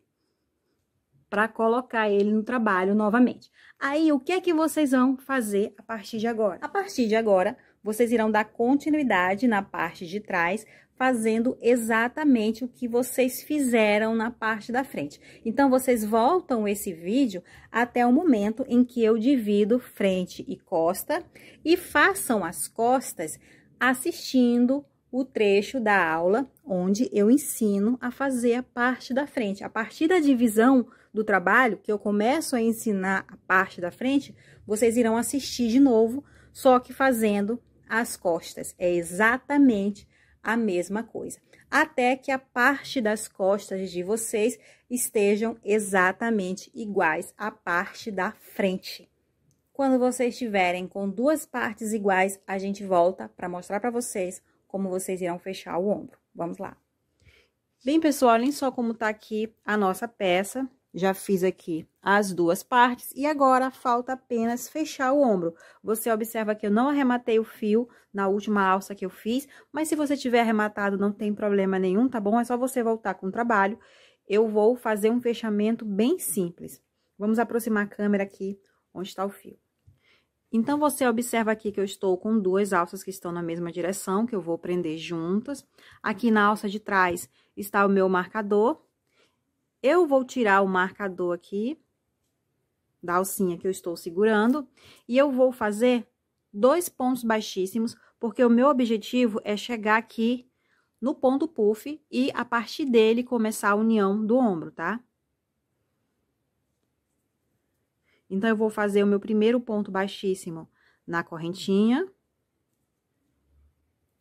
para colocar ele no trabalho novamente. Aí, o que é que vocês vão fazer a partir de agora? A partir de agora, vocês irão dar continuidade na parte de trás, fazendo exatamente o que vocês fizeram na parte da frente. Então, vocês voltam esse vídeo até o momento em que eu divido frente e costa e façam as costas assistindo o trecho da aula onde eu ensino a fazer a parte da frente. A partir da divisão do trabalho, que eu começo a ensinar a parte da frente, vocês irão assistir de novo, só que fazendo as costas. É exatamente a mesma coisa. Até que a parte das costas de vocês estejam exatamente iguais à parte da frente. Quando vocês estiverem com 2 partes iguais, a gente volta para mostrar para vocês como vocês irão fechar o ombro. Vamos lá. Bem, pessoal, olhem só como tá aqui a nossa peça. Já fiz aqui as duas partes e agora falta apenas fechar o ombro. Você observa que eu não arrematei o fio na última alça que eu fiz, mas se você tiver arrematado não tem problema nenhum, tá bom? É só você voltar com o trabalho. Eu vou fazer um fechamento bem simples. Vamos aproximar a câmera aqui onde está o fio. Então, você observa aqui que eu estou com duas alças que estão na mesma direção, que eu vou prender juntas. Aqui na alça de trás está o meu marcador. Eu vou tirar o marcador aqui da alcinha que eu estou segurando e eu vou fazer 2 pontos baixíssimos, porque o meu objetivo é chegar aqui no ponto puff e a partir dele começar a união do ombro, tá? Então, eu vou fazer o meu primeiro ponto baixíssimo na correntinha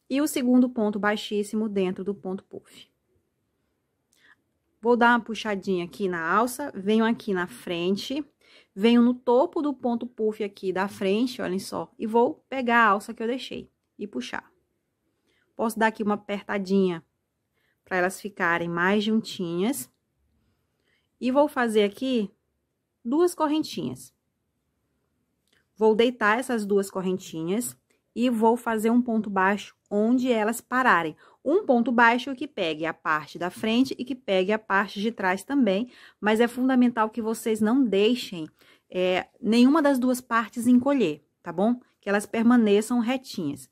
e o segundo ponto baixíssimo dentro do ponto puff. Vou dar uma puxadinha aqui na alça, venho aqui na frente, venho no topo do ponto puff aqui da frente, olhem só, e vou pegar a alça que eu deixei e puxar. Posso dar aqui uma apertadinha para elas ficarem mais juntinhas. E vou fazer aqui 2 correntinhas. Vou deitar essas 2 correntinhas e vou fazer um ponto baixo onde elas pararem. Um ponto baixo que pegue a parte da frente e que pegue a parte de trás também, mas é fundamental que vocês não deixem nenhuma das 2 partes encolher, tá bom? Que elas permaneçam retinhas.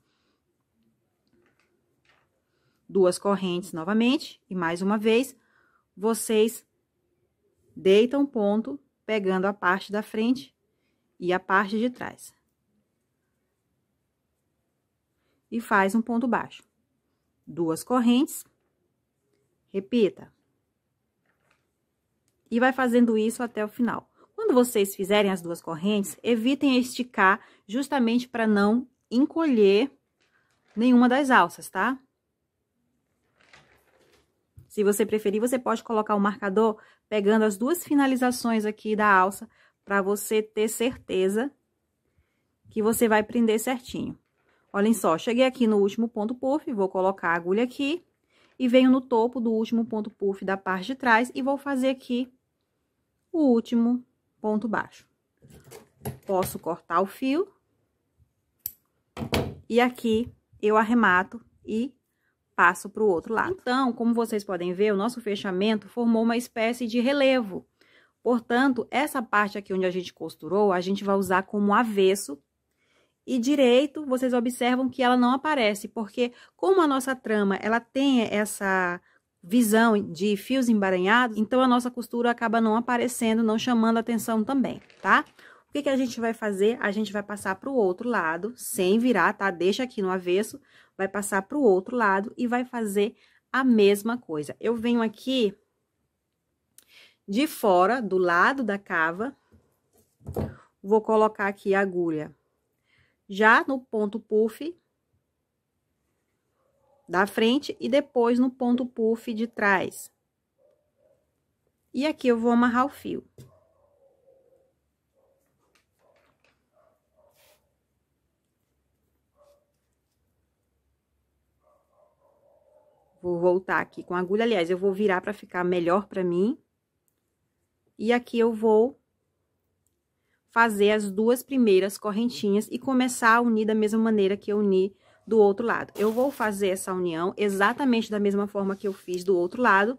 2 correntes novamente, e mais uma vez, vocês deitam um ponto, pegando a parte da frente e a parte de trás. E faz um ponto baixo. 2 correntes, repita. E vai fazendo isso até o final. Quando vocês fizerem as 2 correntes, evitem esticar justamente para não encolher nenhuma das alças, tá? Se você preferir, você pode colocar o marcador pegando as 2 finalizações aqui da alça, para você ter certeza que você vai prender certinho. Olhem só, cheguei aqui no último ponto puff, vou colocar a agulha aqui e venho no topo do último ponto puff da parte de trás e vou fazer aqui o último ponto baixo. Posso cortar o fio e aqui eu arremato e passo para o outro lado. Então, como vocês podem ver, o nosso fechamento formou uma espécie de relevo. Portanto, essa parte aqui onde a gente costurou, a gente vai usar como avesso. E direito, vocês observam que ela não aparece, porque como a nossa trama, ela tem essa visão de fios embaranhados, então a nossa costura acaba não aparecendo, não chamando atenção também, tá? O que que a gente vai fazer? A gente vai passar para o outro lado, sem virar, tá? Deixa aqui no avesso, vai passar para o outro lado e vai fazer a mesma coisa. Eu venho aqui de fora, do lado da cava, vou colocar aqui a agulha já no ponto puff da frente e depois no ponto puff de trás. E aqui eu vou amarrar o fio. Vou voltar aqui com a agulha, aliás, eu vou virar para ficar melhor para mim. E aqui eu vou fazer as 2 primeiras correntinhas e começar a unir da mesma maneira que eu uni do outro lado. Eu vou fazer essa união exatamente da mesma forma que eu fiz do outro lado.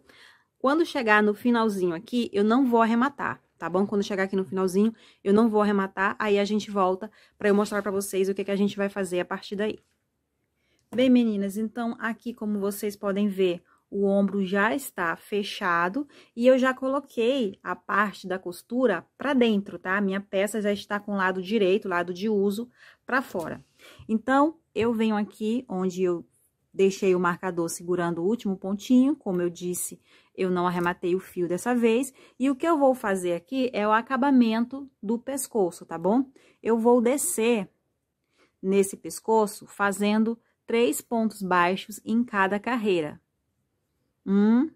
Quando chegar no finalzinho aqui, eu não vou arrematar, tá bom? Quando chegar aqui no finalzinho, eu não vou arrematar, aí a gente volta para eu mostrar para vocês o que que a gente vai fazer a partir daí. Bem, meninas, então, aqui como vocês podem ver, o ombro já está fechado e eu já coloquei a parte da costura para dentro, tá? Minha peça já está com o lado direito, lado de uso, para fora. Então, eu venho aqui onde eu deixei o marcador segurando o último pontinho, como eu disse, eu não arrematei o fio dessa vez. E o que eu vou fazer aqui é o acabamento do pescoço, tá bom? Eu vou descer nesse pescoço fazendo 3 pontos baixos em cada carreira. 1,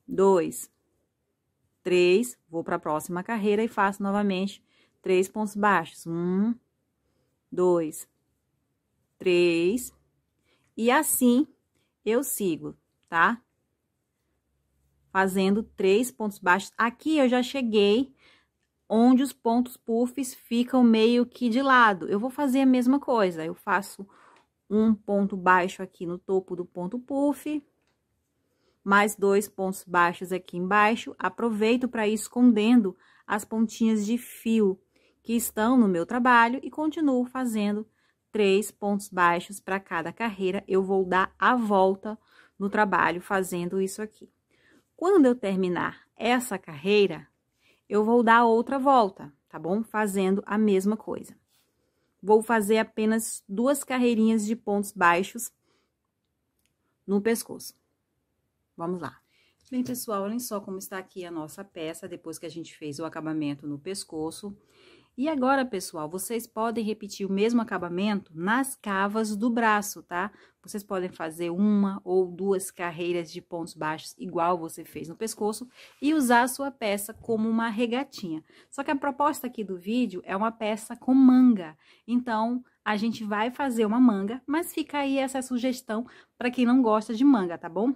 2, 3, vou para a próxima carreira e faço novamente 3 pontos baixos. 1, 2, 3, e assim eu sigo, tá? fazendo 3 pontos baixos. Aqui eu já cheguei onde os pontos puffs ficam meio que de lado. Eu vou fazer a mesma coisa, eu faço um ponto baixo aqui no topo do ponto puff, mais 2 pontos baixos aqui embaixo. Aproveito para ir escondendo as pontinhas de fio que estão no meu trabalho e continuo fazendo 3 pontos baixos para cada carreira. Eu vou dar a volta no trabalho fazendo isso aqui. Quando eu terminar essa carreira, eu vou dar outra volta, tá bom? Fazendo a mesma coisa. Vou fazer apenas 2 carreirinhas de pontos baixos no pescoço. Vamos lá. Bem, pessoal, olhem só como está aqui a nossa peça, depois que a gente fez o acabamento no pescoço. E agora, pessoal, vocês podem repetir o mesmo acabamento nas cavas do braço, tá? Vocês podem fazer 1 ou 2 carreiras de pontos baixos, igual você fez no pescoço, e usar a sua peça como uma regatinha. Só que a proposta aqui do vídeo é uma peça com manga. Então, a gente vai fazer uma manga, mas fica aí essa sugestão para quem não gosta de manga, tá bom?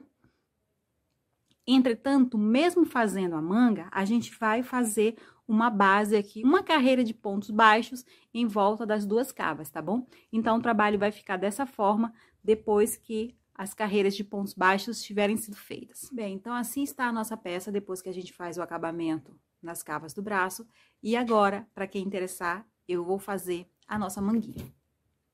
Entretanto, mesmo fazendo a manga, a gente vai fazer uma base aqui, uma carreira de pontos baixos em volta das 2 cavas, tá bom? Então, o trabalho vai ficar dessa forma depois que as carreiras de pontos baixos tiverem sido feitas. Bem, então assim está a nossa peça depois que a gente faz o acabamento nas cavas do braço. E agora, para quem interessar, eu vou fazer a nossa manguinha.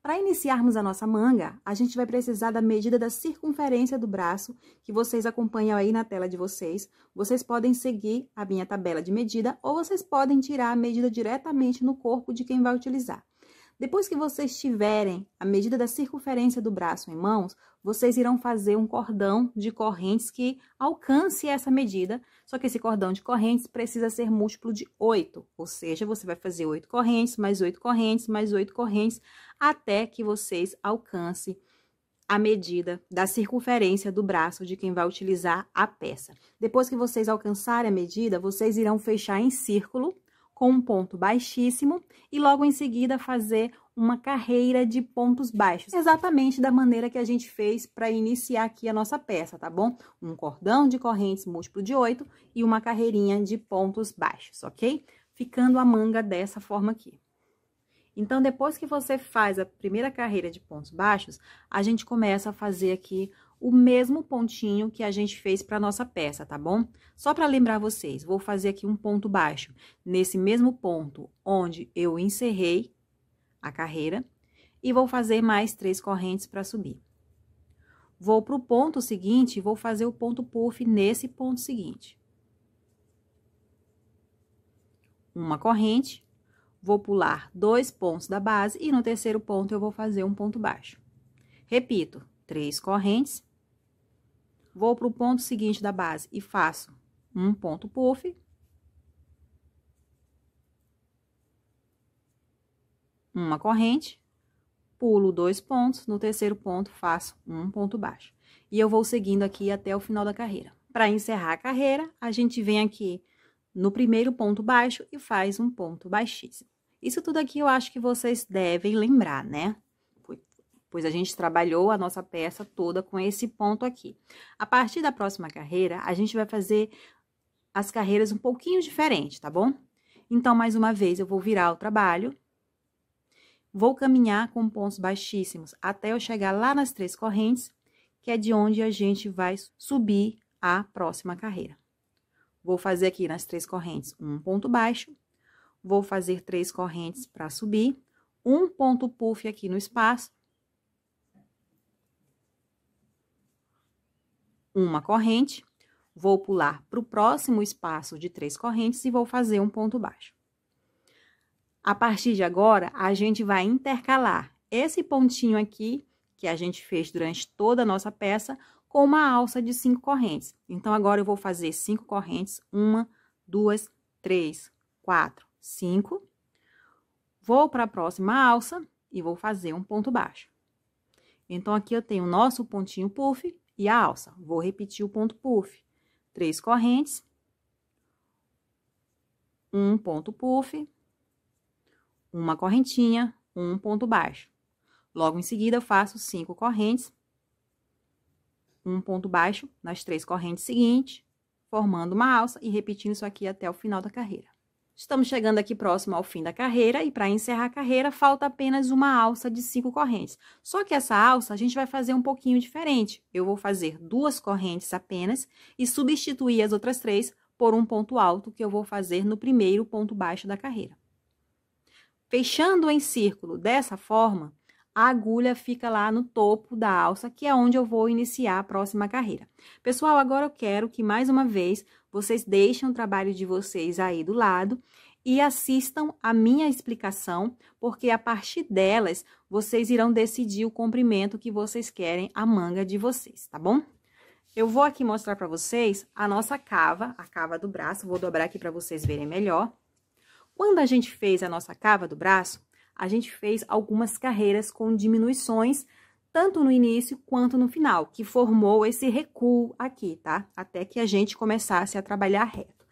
Para iniciarmos a nossa manga, a gente vai precisar da medida da circunferência do braço, que vocês acompanham aí na tela de vocês. Vocês podem seguir a minha tabela de medida ou vocês podem tirar a medida diretamente no corpo de quem vai utilizar. Depois que vocês tiverem a medida da circunferência do braço em mãos, vocês irão fazer um cordão de correntes que alcance essa medida, só que esse cordão de correntes precisa ser múltiplo de 8, ou seja, você vai fazer 8 correntes, mais 8 correntes, mais 8 correntes, até que vocês alcancem a medida da circunferência do braço de quem vai utilizar a peça. Depois que vocês alcançarem a medida, vocês irão fechar em círculo, com um ponto baixíssimo e logo em seguida fazer uma carreira de pontos baixos, exatamente da maneira que a gente fez para iniciar aqui a nossa peça, tá bom? Um cordão de correntes múltiplo de 8 e uma carreirinha de pontos baixos, ok? Ficando a manga dessa forma aqui. Então, depois que você faz a primeira carreira de pontos baixos, a gente começa a fazer aqui o mesmo pontinho que a gente fez para nossa peça, tá bom? Só para lembrar vocês, vou fazer aqui um ponto baixo nesse mesmo ponto onde eu encerrei a carreira e vou fazer mais 3 correntes para subir. Vou pro ponto seguinte e vou fazer o ponto puff nesse ponto seguinte. Uma corrente, vou pular 2 pontos da base e no terceiro ponto eu vou fazer um ponto baixo. Repito, 3 correntes. Vou para o ponto seguinte da base e faço um ponto puff. Uma corrente, pulo 2 pontos, no terceiro ponto faço um ponto baixo. E eu vou seguindo aqui até o final da carreira. Para encerrar a carreira, a gente vem aqui no primeiro ponto baixo e faz um ponto baixíssimo. Isso tudo aqui eu acho que vocês devem lembrar, né? Pois a gente trabalhou a nossa peça toda com esse ponto aqui. A partir da próxima carreira, a gente vai fazer as carreiras um pouquinho diferente, tá bom? Então, mais uma vez, eu vou virar o trabalho, vou caminhar com pontos baixíssimos até eu chegar lá nas 3 correntes, que é de onde a gente vai subir a próxima carreira. Vou fazer aqui nas 3 correntes um ponto baixo, vou fazer 3 correntes para subir, um ponto puff aqui no espaço, uma corrente, vou pular para o próximo espaço de 3 correntes e vou fazer um ponto baixo. A partir de agora, a gente vai intercalar esse pontinho aqui, que a gente fez durante toda a nossa peça, com uma alça de 5 correntes. Então, agora eu vou fazer 5 correntes, 1, 2, 3, 4, 5. Vou para a próxima alça e vou fazer um ponto baixo. Então, aqui eu tenho o nosso pontinho puff e a alça. Vou repetir o ponto puff. 3 correntes. Um ponto puff. Uma correntinha, um ponto baixo. Logo em seguida, eu faço 5 correntes. Um ponto baixo nas 3 correntes seguintes. formando uma alça e repetindo isso aqui até o final da carreira. Estamos chegando aqui próximo ao fim da carreira e para encerrar a carreira, falta apenas uma alça de 5 correntes. Só que essa alça a gente vai fazer um pouquinho diferente. Eu vou fazer 2 correntes apenas e substituir as outras 3 por um ponto alto que eu vou fazer no primeiro ponto baixo da carreira. Fechando em círculo dessa forma, a agulha fica lá no topo da alça, que é onde eu vou iniciar a próxima carreira. Pessoal, agora eu quero que, mais uma vez, vocês deixem o trabalho de vocês aí do lado e assistam a minha explicação, porque a partir delas, vocês irão decidir o comprimento que vocês querem a manga de vocês, tá bom? Eu vou aqui mostrar para vocês a nossa cava, a cava do braço, vou dobrar aqui para vocês verem melhor. Quando a gente fez a nossa cava do braço, a gente fez algumas carreiras com diminuições, tanto no início quanto no final, que formou esse recuo aqui, tá? Até que a gente começasse a trabalhar reto.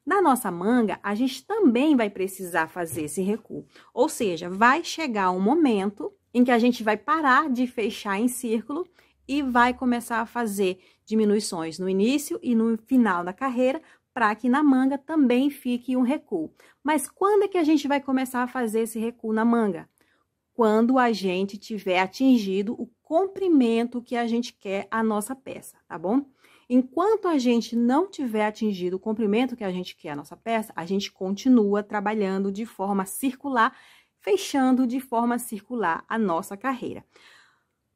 Na nossa manga, a gente também vai precisar fazer esse recuo. Ou seja, vai chegar um momento em que a gente vai parar de fechar em círculo e vai começar a fazer diminuições no início e no final da carreira, para que na manga também fique um recuo. Mas quando é que a gente vai começar a fazer esse recuo na manga? Quando a gente tiver atingido o comprimento que a gente quer a nossa peça, tá bom? Enquanto a gente não tiver atingido o comprimento que a gente quer a nossa peça, a gente continua trabalhando de forma circular, fechando de forma circular a nossa carreira.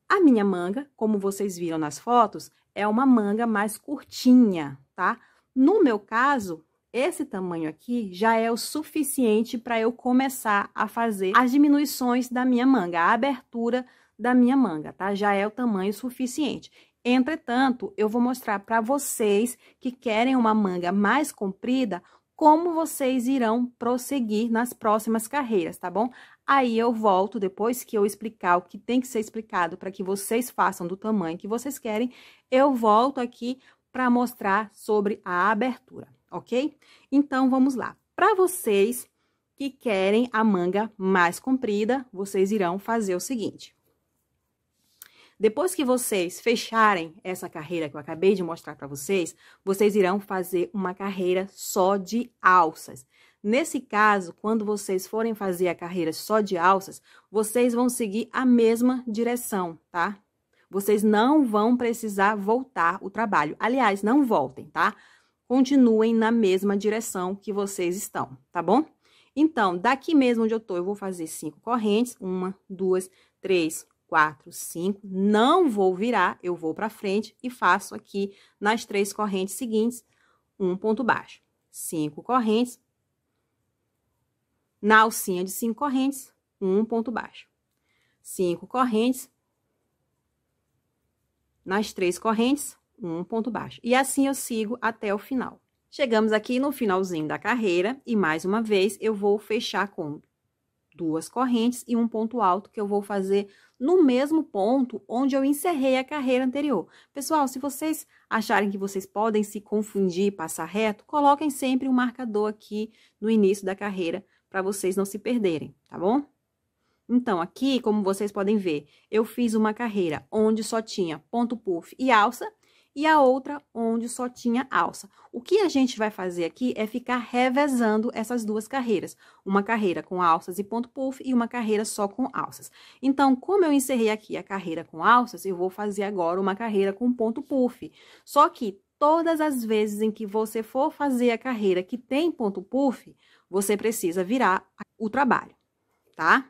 A minha manga, como vocês viram nas fotos, é uma manga mais curtinha, tá? No meu caso, esse tamanho aqui já é o suficiente para eu começar a fazer as diminuições da minha manga, a abertura da minha manga, tá? Já é o tamanho suficiente. Entretanto, eu vou mostrar para vocês que querem uma manga mais comprida, como vocês irão prosseguir nas próximas carreiras, tá bom? Aí eu volto, depois que eu explicar o que tem que ser explicado para que vocês façam do tamanho que vocês querem, eu volto aqui para mostrar sobre a abertura, ok? Então, vamos lá. Para vocês que querem a manga mais comprida, vocês irão fazer o seguinte. Depois que vocês fecharem essa carreira que eu acabei de mostrar para vocês, vocês irão fazer uma carreira só de alças. Nesse caso, quando vocês forem fazer a carreira só de alças, vocês vão seguir a mesma direção, tá? Vocês não vão precisar voltar o trabalho. Aliás, não voltem, tá? Continuem na mesma direção que vocês estão, tá bom? Então, daqui mesmo onde eu tô, eu vou fazer 5 correntes. 1, 2, 3, 4, 5. Não vou virar, eu vou pra frente e faço aqui nas 3 correntes seguintes, um ponto baixo. 5 correntes. Na alcinha de 5 correntes, um ponto baixo. 5 correntes. Nas 3 correntes, um ponto baixo. E assim eu sigo até o final. Chegamos aqui no finalzinho da carreira e, mais uma vez, eu vou fechar com 2 correntes e um ponto alto que eu vou fazer no mesmo ponto onde eu encerrei a carreira anterior. Pessoal, se vocês acharem que vocês podem se confundir e passar reto, coloquem sempre um marcador aqui no início da carreira para vocês não se perderem, tá bom? Então, aqui, como vocês podem ver, eu fiz uma carreira onde só tinha ponto puff e alça, e a outra onde só tinha alça. O que a gente vai fazer aqui é ficar revezando essas duas carreiras. Uma carreira com alças e ponto puff e uma carreira só com alças. Então, como eu encerrei aqui a carreira com alças, eu vou fazer agora uma carreira com ponto puff. Só que todas as vezes em que você for fazer a carreira que tem ponto puff, você precisa virar o trabalho, tá?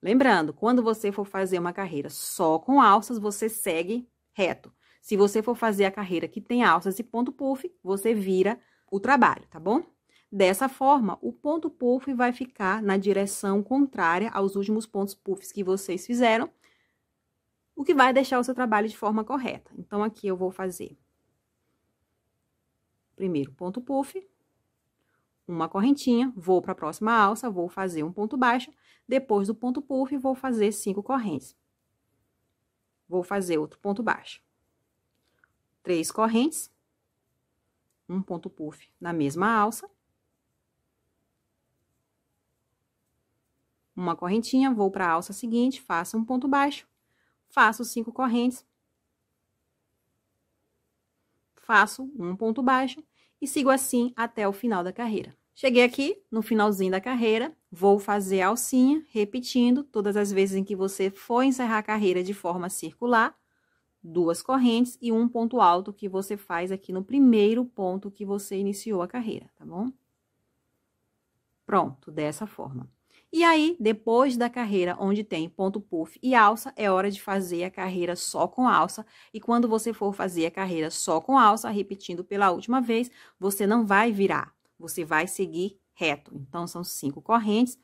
Lembrando, quando você for fazer uma carreira só com alças, você segue reto. Se você for fazer a carreira que tem alças e ponto puff, você vira o trabalho, tá bom? Dessa forma, o ponto puff vai ficar na direção contrária aos últimos pontos puffs que vocês fizeram, o que vai deixar o seu trabalho de forma correta. Então, aqui eu vou fazer primeiro ponto puff, uma correntinha, vou para a próxima alça, vou fazer um ponto baixo, depois do ponto puff, vou fazer 5 correntes. Vou fazer outro ponto baixo. 3 correntes, um ponto puff na mesma alça. Uma correntinha, vou para a alça seguinte, faço um ponto baixo, faço 5 correntes. Faço um ponto baixo e sigo assim até o final da carreira. Cheguei aqui no finalzinho da carreira, vou fazer a alcinha, repetindo todas as vezes em que você for encerrar a carreira de forma circular, 2 correntes e um ponto alto que você faz aqui no primeiro ponto que você iniciou a carreira, tá bom? Pronto, dessa forma. E aí, depois da carreira onde tem ponto puff e alça, é hora de fazer a carreira só com alça. E quando você for fazer a carreira só com alça, repetindo pela última vez, você não vai virar, você vai seguir reto. Então, são 5 correntes,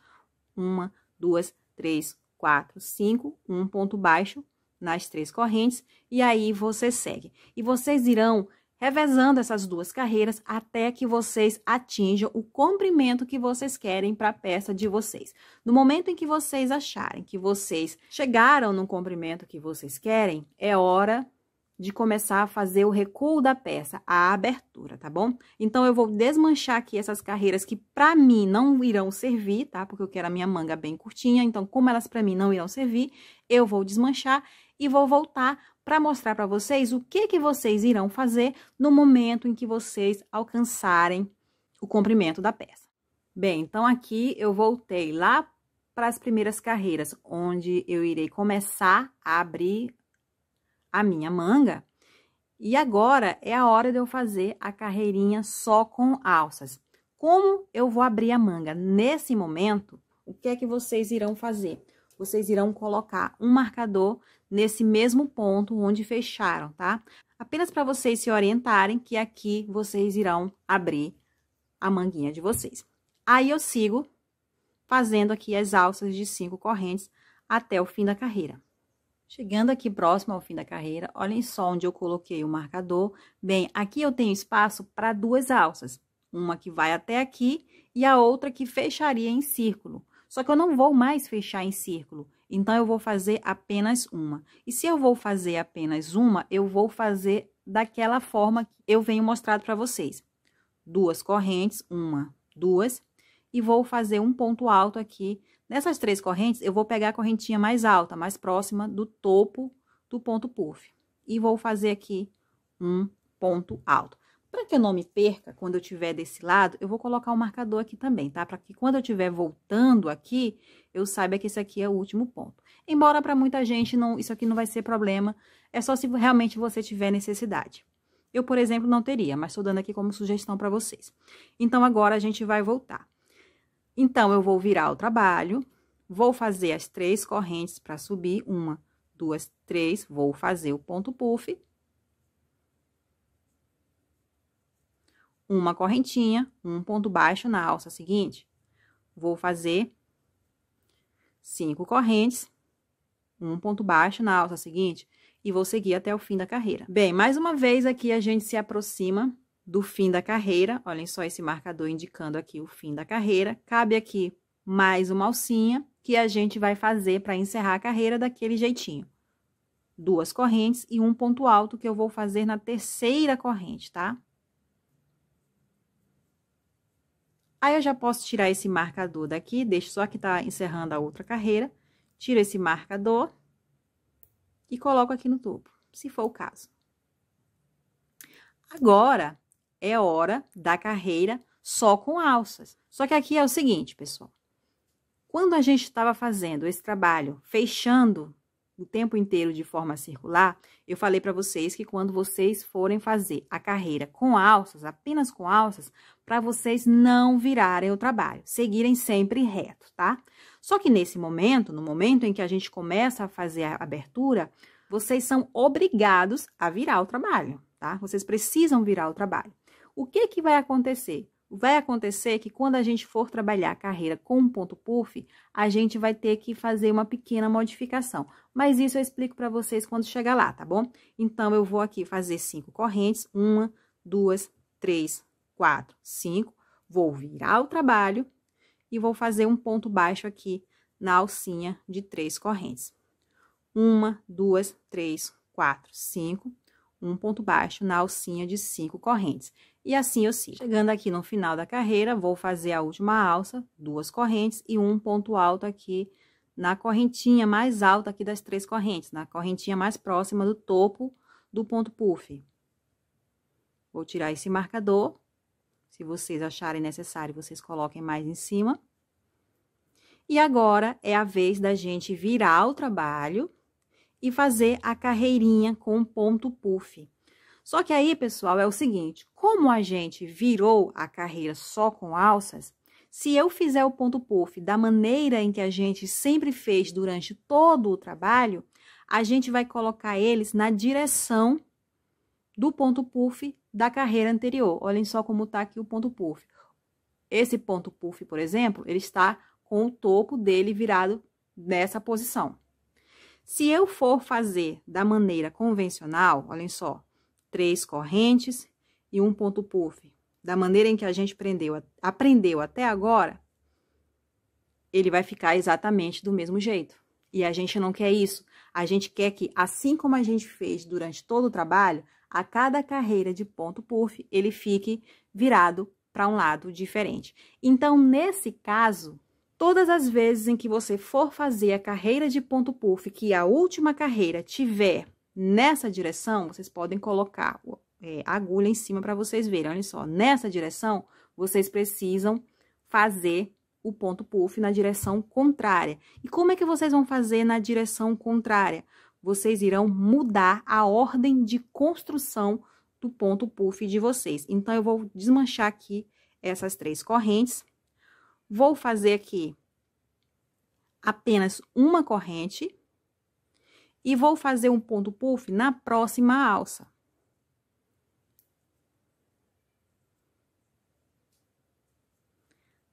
1, 2, 3, 4, 5, um ponto baixo nas 3 correntes, e aí você segue. E vocês irão revezando essas 2 carreiras até que vocês atinjam o comprimento que vocês querem para a peça de vocês. No momento em que vocês acharem que vocês chegaram no comprimento que vocês querem, é hora de começar a fazer o recuo da peça, a abertura, tá bom? Então, eu vou desmanchar aqui essas carreiras que pra mim não irão servir, tá? Porque eu quero a minha manga bem curtinha, então, como elas pra mim não irão servir, eu vou desmanchar e vou voltar para mostrar para vocês o que vocês irão fazer no momento em que vocês alcançarem o comprimento da peça. Bem, então, aqui eu voltei lá para as primeiras carreiras, onde eu irei começar a abrir a minha manga, e agora é a hora de eu fazer a carreirinha só com alças. Como eu vou abrir a manga nesse momento, o que é que vocês irão fazer? Vocês irão colocar um marcador nesse mesmo ponto onde fecharam, tá? Apenas para vocês se orientarem que aqui vocês irão abrir a manguinha de vocês. Aí, eu sigo fazendo aqui as alças de 5 correntes até o fim da carreira. Chegando aqui próximo ao fim da carreira, olhem só onde eu coloquei o marcador. Bem, aqui eu tenho espaço para 2 alças. Uma que vai até aqui e a outra que fecharia em círculo. Só que eu não vou mais fechar em círculo, então eu vou fazer apenas uma. E se eu vou fazer apenas uma, eu vou fazer daquela forma que eu venho mostrado para vocês. 2 correntes, 1, 2, e vou fazer um ponto alto aqui. Nessas 3 correntes, eu vou pegar a correntinha mais alta, mais próxima do topo do ponto puff. E vou fazer aqui um ponto alto. Para que eu não me perca, quando eu estiver desse lado, eu vou colocar um marcador aqui também, tá? Para que quando eu estiver voltando aqui, eu saiba que esse aqui é o último ponto. Embora para muita gente isso aqui não vai ser problema, é só se realmente você tiver necessidade. Eu, por exemplo, não teria, mas estou dando aqui como sugestão para vocês. Então, agora a gente vai voltar. Então, eu vou virar o trabalho, vou fazer as 3 correntes para subir, 1, 2, 3, vou fazer o ponto puff. Uma correntinha, um ponto baixo na alça seguinte. Vou fazer 5 correntes, um ponto baixo na alça seguinte e vou seguir até o fim da carreira. Bem, mais uma vez aqui a gente se aproxima do fim da carreira. Olhem só esse marcador indicando aqui o fim da carreira. Cabe aqui mais uma alcinha que a gente vai fazer para encerrar a carreira daquele jeitinho. 2 correntes e um ponto alto que eu vou fazer na 3ª corrente, tá? Aí, eu já posso tirar esse marcador daqui, deixo só que tá encerrando a outra carreira. Tiro esse marcador e coloco aqui no topo, se for o caso. Agora, é hora da carreira só com alças. Só que aqui é o seguinte, pessoal. Quando a gente estava fazendo esse trabalho, fechando o tempo inteiro de forma circular, eu falei para vocês que quando vocês forem fazer a carreira com alças, apenas com alças, para vocês não virarem o trabalho, seguirem sempre reto, tá? Só que nesse momento, no momento em que a gente começa a fazer a abertura, vocês são obrigados a virar o trabalho, tá? Vocês precisam virar o trabalho. O que vai acontecer? Vai acontecer que quando a gente for trabalhar a carreira com um ponto puff, a gente vai ter que fazer uma pequena modificação. Mas isso eu explico para vocês quando chegar lá, tá bom? Então, eu vou aqui fazer 5 correntes, 1, 2, 3, 4, 5. Vou virar o trabalho e vou fazer um ponto baixo aqui na alcinha de 3 correntes. 1, 2, 3, 4, 5. Um ponto baixo na alcinha de 5 correntes. E assim eu sigo. Chegando aqui no final da carreira, vou fazer a última alça, 2 correntes e um ponto alto aqui na correntinha mais alta aqui das 3 correntes, na correntinha mais próxima do topo do ponto puff. Vou tirar esse marcador Se vocês acharem necessário, vocês coloquem mais em cima. E agora é a vez da gente virar o trabalho e fazer a carreirinha com ponto puff. Só que aí, pessoal, é o seguinte, como a gente virou a carreira só com alças, se eu fizer o ponto puff da maneira em que a gente sempre fez durante todo o trabalho, a gente vai colocar eles na direção do ponto puff da carreira anterior. Olhem só como tá aqui o ponto puff. Esse ponto puff, por exemplo, ele está com o topo dele virado nessa posição. Se eu for fazer da maneira convencional, olhem só, 3 correntes e um ponto puff, da maneira em que a gente aprendeu até agora, ele vai ficar exatamente do mesmo jeito. E a gente não quer isso. A gente quer que, assim como a gente fez durante todo o trabalho, a cada carreira de ponto puff, ele fique virado para um lado diferente. Então, nesse caso, todas as vezes em que você for fazer a carreira de ponto puff, que a última carreira tiver nessa direção, vocês podem colocar a agulha em cima para vocês verem. Olha só, nessa direção, vocês precisam fazer o ponto puff na direção contrária. E como é que vocês vão fazer na direção contrária? Vocês irão mudar a ordem de construção do ponto puff de vocês. Então, eu vou desmanchar aqui essas 3 correntes. Vou fazer aqui apenas uma corrente e vou fazer um ponto puff na próxima alça.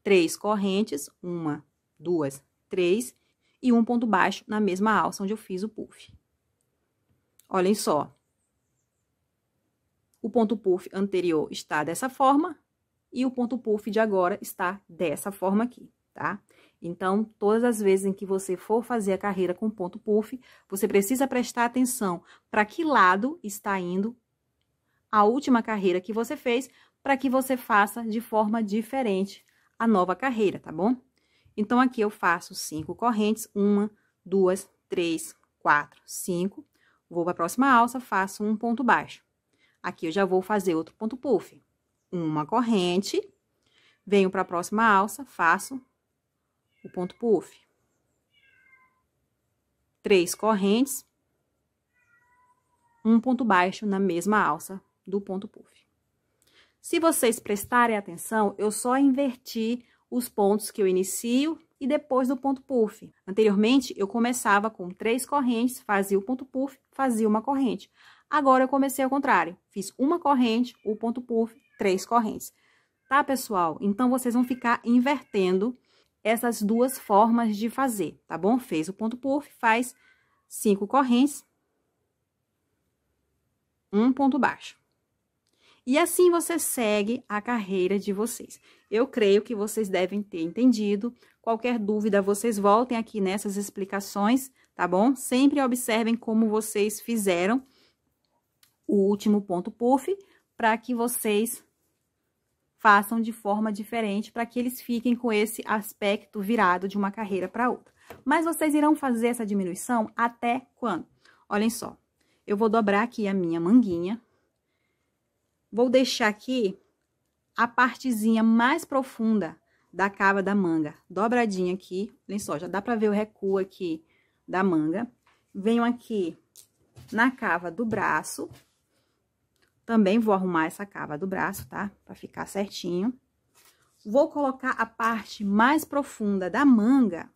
Três correntes, 1, 2, 3, e um ponto baixo na mesma alça onde eu fiz o puff. Olhem só. O ponto puff anterior está dessa forma e o ponto puff de agora está dessa forma aqui, tá? Então, todas as vezes em que você for fazer a carreira com ponto puff, você precisa prestar atenção para que lado está indo a última carreira que você fez, para que você faça de forma diferente a nova carreira, tá bom? Então, aqui eu faço 5 correntes, 1, 2, 3, 4, 5. Vou para a próxima alça, faço um ponto baixo. Aqui eu já vou fazer outro ponto puff. Uma corrente, venho para a próxima alça, faço o ponto puff. 3 correntes, um ponto baixo na mesma alça do ponto puff. Se vocês prestarem atenção, eu só inverti os pontos que eu inicio e depois do ponto puff. Anteriormente, eu começava com 3 correntes, fazia o ponto puff, fazia uma corrente. Agora, eu comecei ao contrário. Fiz uma corrente, o ponto puff, 3 correntes. Tá, pessoal? Então, vocês vão ficar invertendo essas duas formas de fazer, tá bom? Fez o ponto puff, faz 5 correntes, um ponto baixo. E assim você segue a carreira de vocês. Eu creio que vocês devem ter entendido. Qualquer dúvida, vocês voltem aqui nessas explicações, tá bom? Sempre observem como vocês fizeram o último ponto puff, para que vocês façam de forma diferente, para que eles fiquem com esse aspecto virado de uma carreira para outra. Mas vocês irão fazer essa diminuição até quando? Olhem só, eu vou dobrar aqui a minha manguinha. Vou deixar aqui a partezinha mais profunda da cava da manga, dobradinha aqui. Olhem só, já dá pra ver o recuo aqui da manga. Venho aqui na cava do braço. Também vou arrumar essa cava do braço, tá? Pra ficar certinho. Vou colocar a parte mais profunda da manga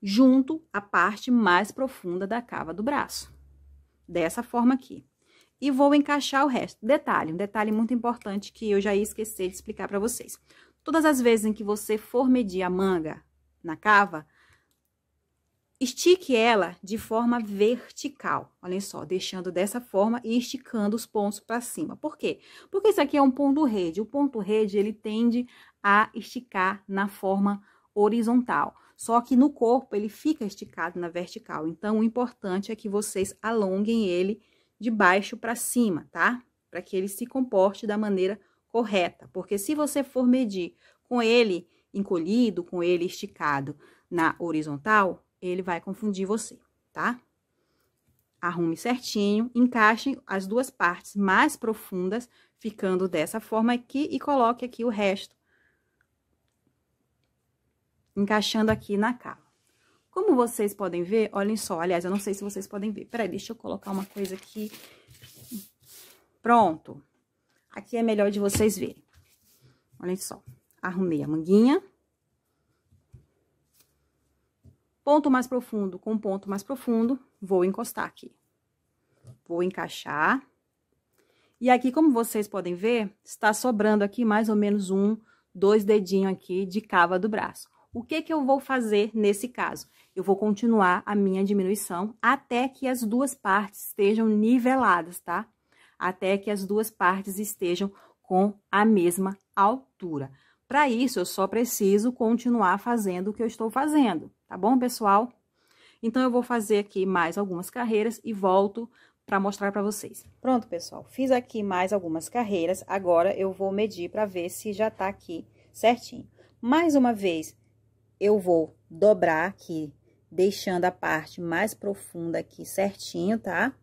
junto à parte mais profunda da cava do braço. Dessa forma aqui. E vou encaixar o resto. Detalhe, um detalhe muito importante que eu já ia esquecer de explicar para vocês. Todas as vezes em que você for medir a manga na cava, estique ela de forma vertical. Olhem só, deixando dessa forma e esticando os pontos para cima. Por quê? Porque isso aqui é um ponto rede. O ponto rede, ele tende a esticar na forma horizontal. Só que no corpo, ele fica esticado na vertical. Então, o importante é que vocês alonguem ele de baixo para cima, tá? Para que ele se comporte da maneira correta. Porque se você for medir com ele encolhido, com ele esticado na horizontal, ele vai confundir você, tá? arrume certinho, encaixe as duas partes mais profundas, ficando dessa forma aqui, e coloque aqui o resto, encaixando aqui na cava. Como vocês podem ver, olhem só, aliás, eu não sei se vocês podem ver. Peraí, deixa eu colocar uma coisa aqui. Pronto. Aqui é melhor de vocês verem. Olhem só, arrumei a manguinha. Ponto mais profundo com ponto mais profundo, vou encostar aqui. Vou encaixar. E aqui, como vocês podem ver, está sobrando aqui mais ou menos 2 dedinhos aqui de cava do braço. O que que eu vou fazer nesse caso? Eu vou continuar a minha diminuição até que as duas partes estejam niveladas, tá? Até que as duas partes estejam com a mesma altura. Para isso, eu só preciso continuar fazendo o que eu estou fazendo, tá bom, pessoal? Então, eu vou fazer aqui mais algumas carreiras e volto para mostrar para vocês. Pronto, pessoal, fiz aqui mais algumas carreiras, agora eu vou medir para ver se já tá aqui certinho. Mais uma vez, eu vou dobrar aqui, deixando a parte mais profunda aqui certinho, tá?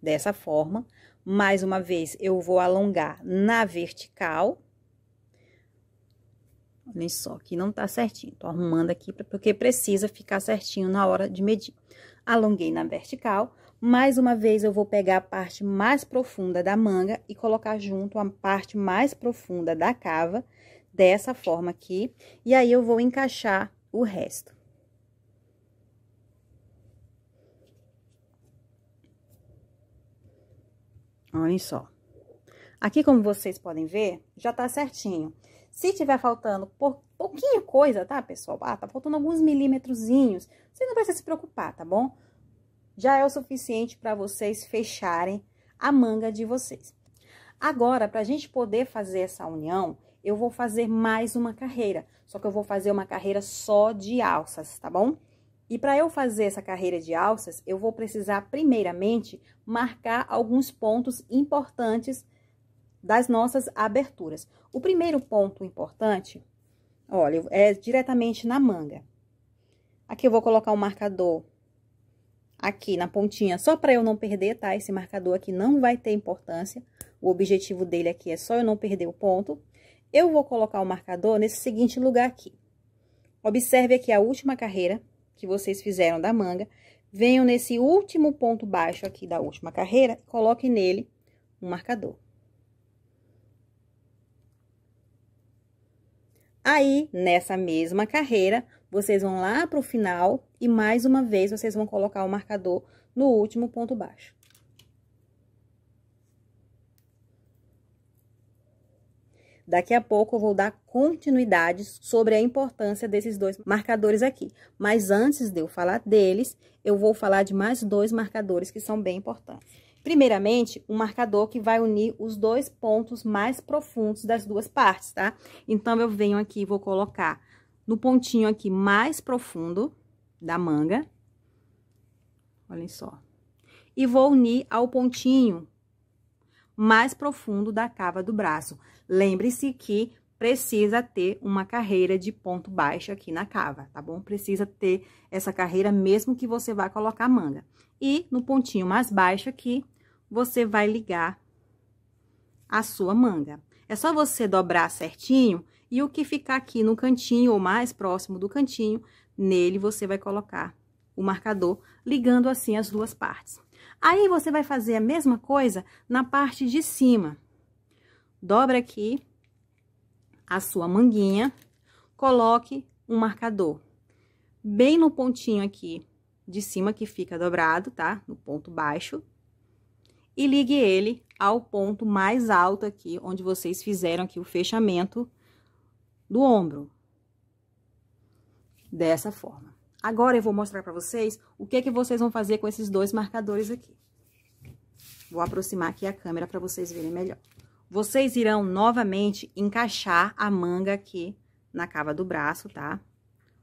Dessa forma. Mais uma vez, eu vou alongar na vertical. Olhem só, aqui não tá certinho. Tô arrumando aqui porque precisa ficar certinho na hora de medir. Alonguei na vertical. Mais uma vez, eu vou pegar a parte mais profunda da manga e colocar junto a parte mais profunda da cava, dessa forma aqui. E aí, eu vou encaixar o resto. Olhem só. Aqui, como vocês podem ver, já tá certinho. Se tiver faltando pouquinho coisa, tá, pessoal? Ah, tá faltando alguns milímetrozinhos. Você não precisa se preocupar, tá bom? Já é o suficiente para vocês fecharem a manga de vocês. Agora, pra gente poder fazer essa união, eu vou fazer mais uma carreira. Só que eu vou fazer uma carreira só de alças, tá bom? E para eu fazer essa carreira de alças, eu vou precisar, primeiramente, marcar alguns pontos importantes das nossas aberturas. O primeiro ponto importante, olha, é diretamente na manga. Aqui eu vou colocar um marcador aqui na pontinha, só para eu não perder, tá? Esse marcador aqui não vai ter importância. O objetivo dele aqui é só eu não perder o ponto. Eu vou colocar o marcador nesse seguinte lugar aqui. Observe aqui a última carreira que vocês fizeram da manga. Venham nesse último ponto baixo aqui da última carreira e coloque nele um marcador. Aí, nessa mesma carreira, vocês vão lá pro final e mais uma vez vocês vão colocar o marcador no último ponto baixo. Daqui a pouco eu vou dar continuidade sobre a importância desses dois marcadores aqui. Mas antes de eu falar deles, eu vou falar de mais 2 marcadores que são bem importantes. Primeiramente, um marcador que vai unir os 2 pontos mais profundos das duas partes, tá? Então, eu venho aqui e vou colocar no pontinho aqui mais profundo da manga. Olhem só. E vou unir ao pontinho mais profundo da cava do braço. Lembre-se que precisa ter uma carreira de ponto baixo aqui na cava, tá bom? Precisa ter essa carreira mesmo que você vá colocar a manga. E no pontinho mais baixo aqui, você vai ligar a sua manga. É só você dobrar certinho e o que ficar aqui no cantinho ou mais próximo do cantinho, nele você vai colocar o marcador, ligando assim as duas partes. Aí, você vai fazer a mesma coisa na parte de cima. Dobra aqui a sua manguinha, coloque um marcador bem no pontinho aqui de cima que fica dobrado, tá? No ponto baixo. E ligue ele ao ponto mais alto aqui, onde vocês fizeram aqui o fechamento do ombro. Dessa forma. Agora, eu vou mostrar pra vocês o que vocês vão fazer com esses 2 marcadores aqui. Vou aproximar aqui a câmera pra vocês verem melhor. Vocês irão novamente encaixar a manga aqui na cava do braço, tá?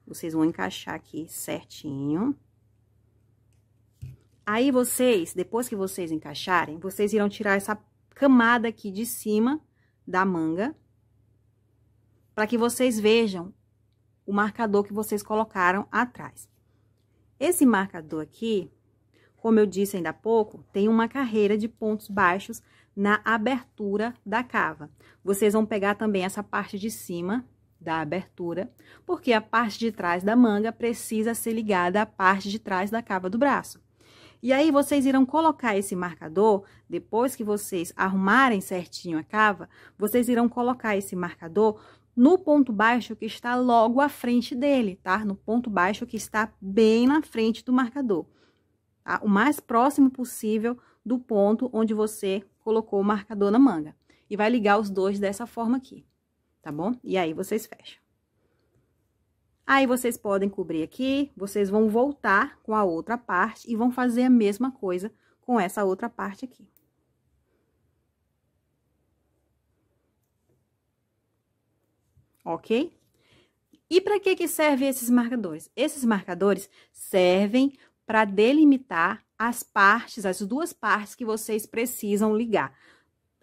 Vocês vão encaixar aqui certinho. Aí, depois que vocês encaixarem, vocês irão tirar essa camada aqui de cima da manga, para que vocês vejam o marcador que vocês colocaram atrás. Esse marcador aqui, como eu disse ainda há pouco, tem uma carreira de pontos baixos na abertura da cava. Vocês vão pegar também essa parte de cima da abertura, porque a parte de trás da manga precisa ser ligada à parte de trás da cava do braço. E aí, vocês irão colocar esse marcador, depois que vocês arrumarem certinho a cava, vocês irão colocar esse marcador no ponto baixo que está logo à frente dele, tá? No ponto baixo que está bem na frente do marcador, tá? O mais próximo possível do ponto onde você colocou o marcador na manga. E vai ligar os dois dessa forma aqui, tá bom? E aí, vocês fecham. Aí, vocês podem cobrir aqui, vocês vão voltar com a outra parte e vão fazer a mesma coisa com essa outra parte aqui. Ok? E para que servem esses marcadores? Esses marcadores servem para delimitar as partes, as duas partes que vocês precisam ligar.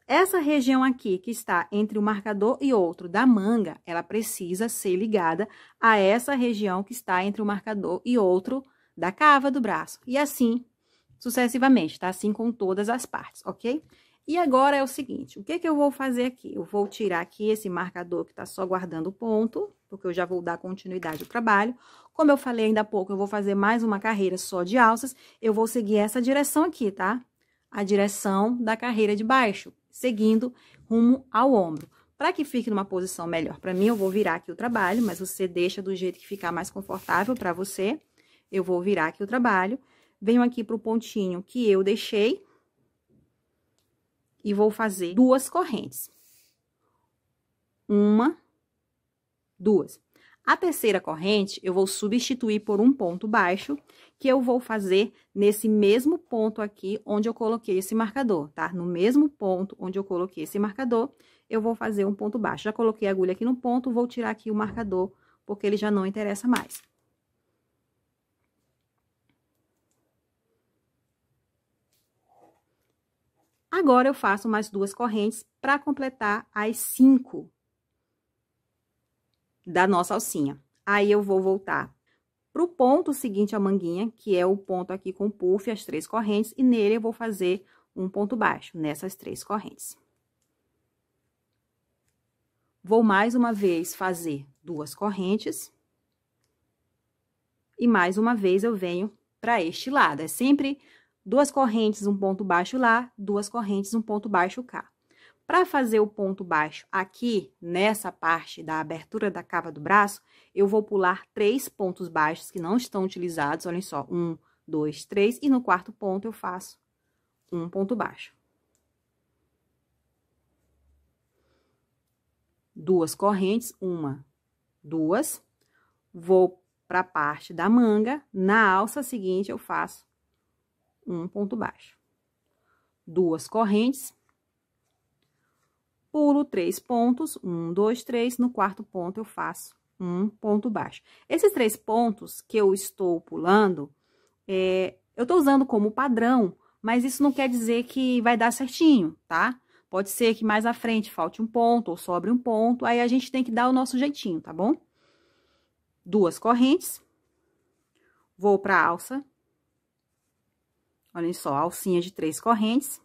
Essa região aqui, que está entre o marcador e outro da manga, ela precisa ser ligada a essa região que está entre o marcador e outro da cava do braço. E assim, sucessivamente, tá? Assim com todas as partes, ok? E agora é o seguinte, o que eu vou fazer aqui? Eu vou tirar aqui esse marcador que tá só guardando o ponto, porque eu já vou dar continuidade ao trabalho. Como eu falei ainda há pouco, eu vou fazer mais uma carreira só de alças, eu vou seguir essa direção aqui, tá? A direção da carreira de baixo, seguindo rumo ao ombro. Para que fique numa posição melhor para mim, eu vou virar aqui o trabalho, mas você deixa do jeito que ficar mais confortável para você. Eu vou virar aqui o trabalho, venho aqui pro pontinho que eu deixei e vou fazer duas correntes. Uma, duas. A terceira corrente, eu vou substituir por um ponto baixo, que eu vou fazer nesse mesmo ponto aqui, onde eu coloquei esse marcador, tá? No mesmo ponto onde eu coloquei esse marcador, eu vou fazer um ponto baixo. Já coloquei a agulha aqui no ponto, vou tirar aqui o marcador, porque ele já não interessa mais. Agora, eu faço mais duas correntes para completar as 5 da nossa alcinha. Aí, eu vou voltar pro ponto seguinte à manguinha, que é o ponto aqui com puff, as 3 correntes, e nele eu vou fazer um ponto baixo, nessas 3 correntes. Vou mais uma vez fazer 2 correntes. E mais uma vez eu venho para este lado. É sempre 2 correntes, um ponto baixo lá, 2 correntes, um ponto baixo cá. Para fazer o ponto baixo aqui, nessa parte da abertura da cava do braço, eu vou pular 3 pontos baixos que não estão utilizados. Olhem só, 1, 2, 3, e no quarto ponto eu faço um ponto baixo. 2 correntes, 1, 2, vou para a parte da manga, na alça seguinte eu faço um ponto baixo. 2 correntes, pulo 3 pontos, 1, 2, 3, no quarto ponto eu faço um ponto baixo. Esses 3 pontos que eu estou pulando, eu estou usando como padrão, mas isso não quer dizer que vai dar certinho, tá? Pode ser que mais à frente falte um ponto ou sobre um ponto, aí a gente tem que dar o nosso jeitinho, tá bom? 2 correntes, vou para a alça. Olhem só, alcinha de 3 correntes,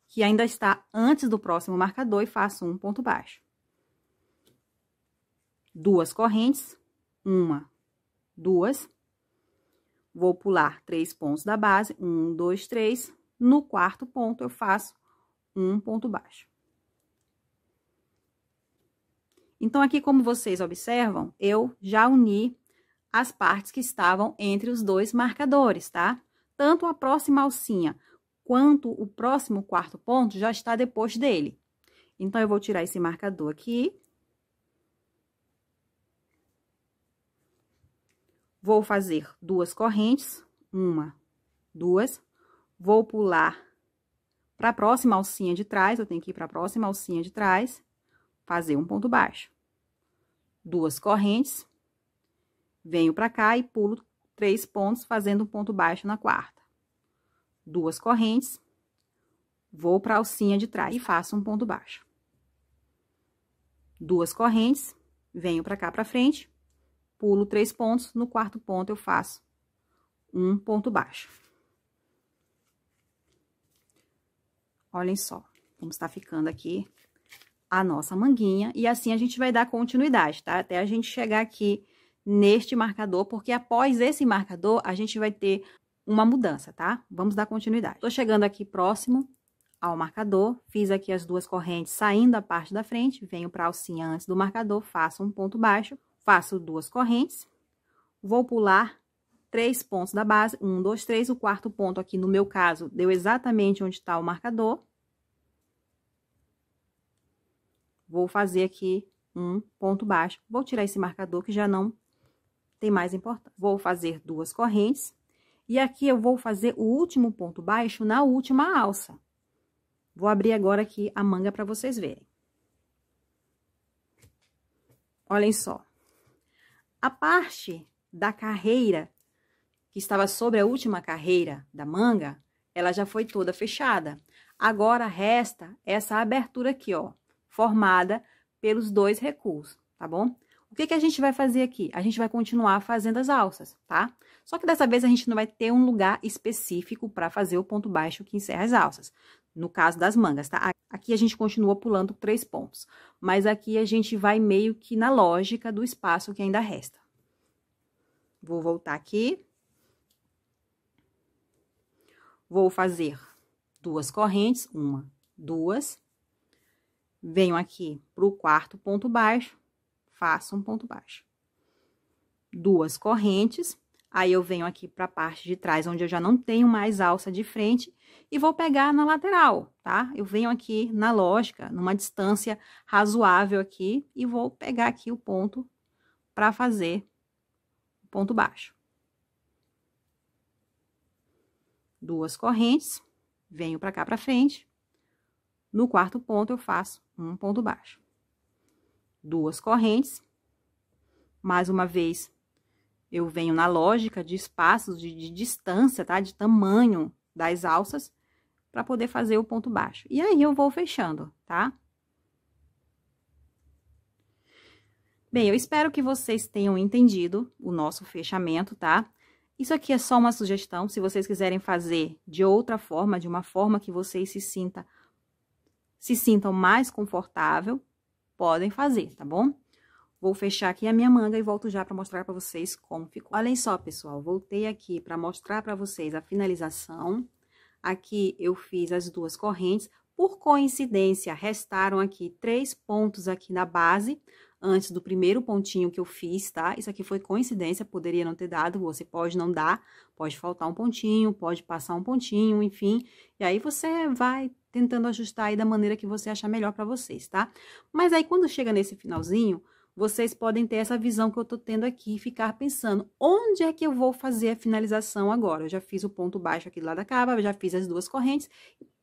que ainda está antes do próximo marcador, e faço um ponto baixo. 2 correntes, 1, 2, vou pular 3 pontos da base, 1, 2, 3, no quarto ponto eu faço um ponto baixo. Então, aqui, como vocês observam, eu já uni as partes que estavam entre os 2 marcadores, tá? Tanto a próxima alcinha quanto o próximo quarto ponto já está depois dele. Então, eu vou tirar esse marcador aqui. Vou fazer 2 correntes, 1, 2. Vou pular para a próxima alcinha de trás, eu tenho que ir para a próxima alcinha de trás, fazer um ponto baixo. 2 correntes, venho para cá e pulo 3 pontos, fazendo um ponto baixo na quarta. 2 correntes, vou para a alcinha de trás e faço um ponto baixo. 2 correntes, venho para cá para frente, pulo 3 pontos, no quarto ponto eu faço um ponto baixo. Olhem só como está ficando aqui a nossa manguinha. E assim a gente vai dar continuidade, tá? Até a gente chegar aqui neste marcador, porque após esse marcador, a gente vai ter uma mudança, tá? Vamos dar continuidade. Tô chegando aqui próximo ao marcador, fiz aqui as duas correntes saindo da parte da frente, venho pra alcinha antes do marcador, faço um ponto baixo, faço duas correntes, vou pular 3 pontos da base, 1, 2, 3, o quarto ponto aqui, no meu caso, deu exatamente onde tá o marcador. Vou fazer aqui um ponto baixo, vou tirar esse marcador que já não tem mais importância. Vou fazer duas correntes, e aqui eu vou fazer o último ponto baixo na última alça. Vou abrir agora aqui a manga para vocês verem. Olhem só. A parte da carreira, que estava sobre a última carreira da manga, ela já foi toda fechada. Agora, resta essa abertura aqui, ó, formada pelos dois recuos, tá bom? O que que a gente vai fazer aqui? A gente vai continuar fazendo as alças, tá? Só que dessa vez a gente não vai ter um lugar específico para fazer o ponto baixo que encerra as alças. No caso das mangas, tá? Aqui a gente continua pulando 3 pontos. Mas aqui a gente vai meio que na lógica do espaço que ainda resta. Vou voltar aqui. Vou fazer duas correntes, 1, 2. Venho aqui pro quarto ponto baixo, faço um ponto baixo. Duas correntes, aí eu venho aqui pra parte de trás, onde eu já não tenho mais alça de frente, e vou pegar na lateral, tá? Eu venho aqui na lógica, numa distância razoável aqui, e vou pegar aqui o ponto pra fazer o ponto baixo. Duas correntes, venho pra cá pra frente. No quarto ponto, eu faço um ponto baixo. Duas correntes. Mais uma vez, eu venho na lógica de espaços, de distância, tá? De tamanho das alças, para poder fazer o ponto baixo. E aí, eu vou fechando, tá? Bem, eu espero que vocês tenham entendido o nosso fechamento, tá? Isso aqui é só uma sugestão, se vocês quiserem fazer de outra forma, de uma forma que vocês se sintam mais confortável, podem fazer, tá bom? Vou fechar aqui a minha manga e volto já para mostrar para vocês como ficou. Olhem só, pessoal, voltei aqui para mostrar para vocês a finalização. Aqui eu fiz as duas correntes. Por coincidência, restaram aqui 3 pontos aqui na base, antes do primeiro pontinho que eu fiz, tá? Isso aqui foi coincidência, poderia não ter dado, você pode não dar, pode faltar um pontinho, pode passar um pontinho, enfim. E aí, você vai tentando ajustar aí da maneira que você achar melhor pra vocês, tá? Mas aí, quando chega nesse finalzinho, vocês podem ter essa visão que eu tô tendo aqui e ficar pensando, onde é que eu vou fazer a finalização agora? Eu já fiz o ponto baixo aqui do lado da cava, já fiz as duas correntes,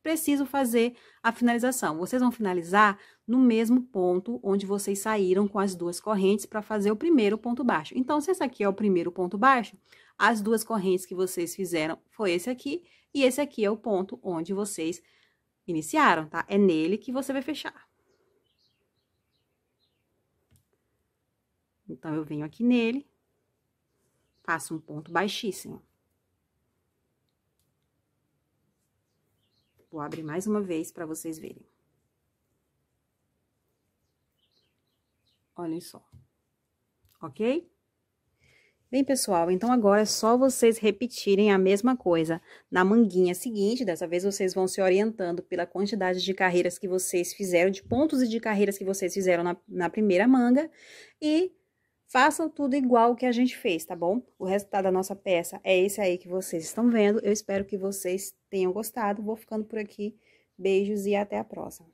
preciso fazer a finalização. Vocês vão finalizar no mesmo ponto onde vocês saíram com as duas correntes para fazer o primeiro ponto baixo. Então, se esse aqui é o primeiro ponto baixo, as duas correntes que vocês fizeram foi esse aqui, e esse aqui é o ponto onde vocês iniciaram, tá? É nele que você vai fechar. Então, eu venho aqui nele, faço um ponto baixíssimo. Vou abrir mais uma vez para vocês verem. Olhem só. Ok? Bem, pessoal, então agora é só vocês repetirem a mesma coisa na manguinha seguinte. Dessa vez, vocês vão se orientando pela quantidade de carreiras que vocês fizeram, de pontos e de carreiras que vocês fizeram na primeira manga. E façam tudo igual que a gente fez, tá bom? O resultado da nossa peça é esse aí que vocês estão vendo. Eu espero que vocês tenham gostado. Vou ficando por aqui. Beijos e até a próxima.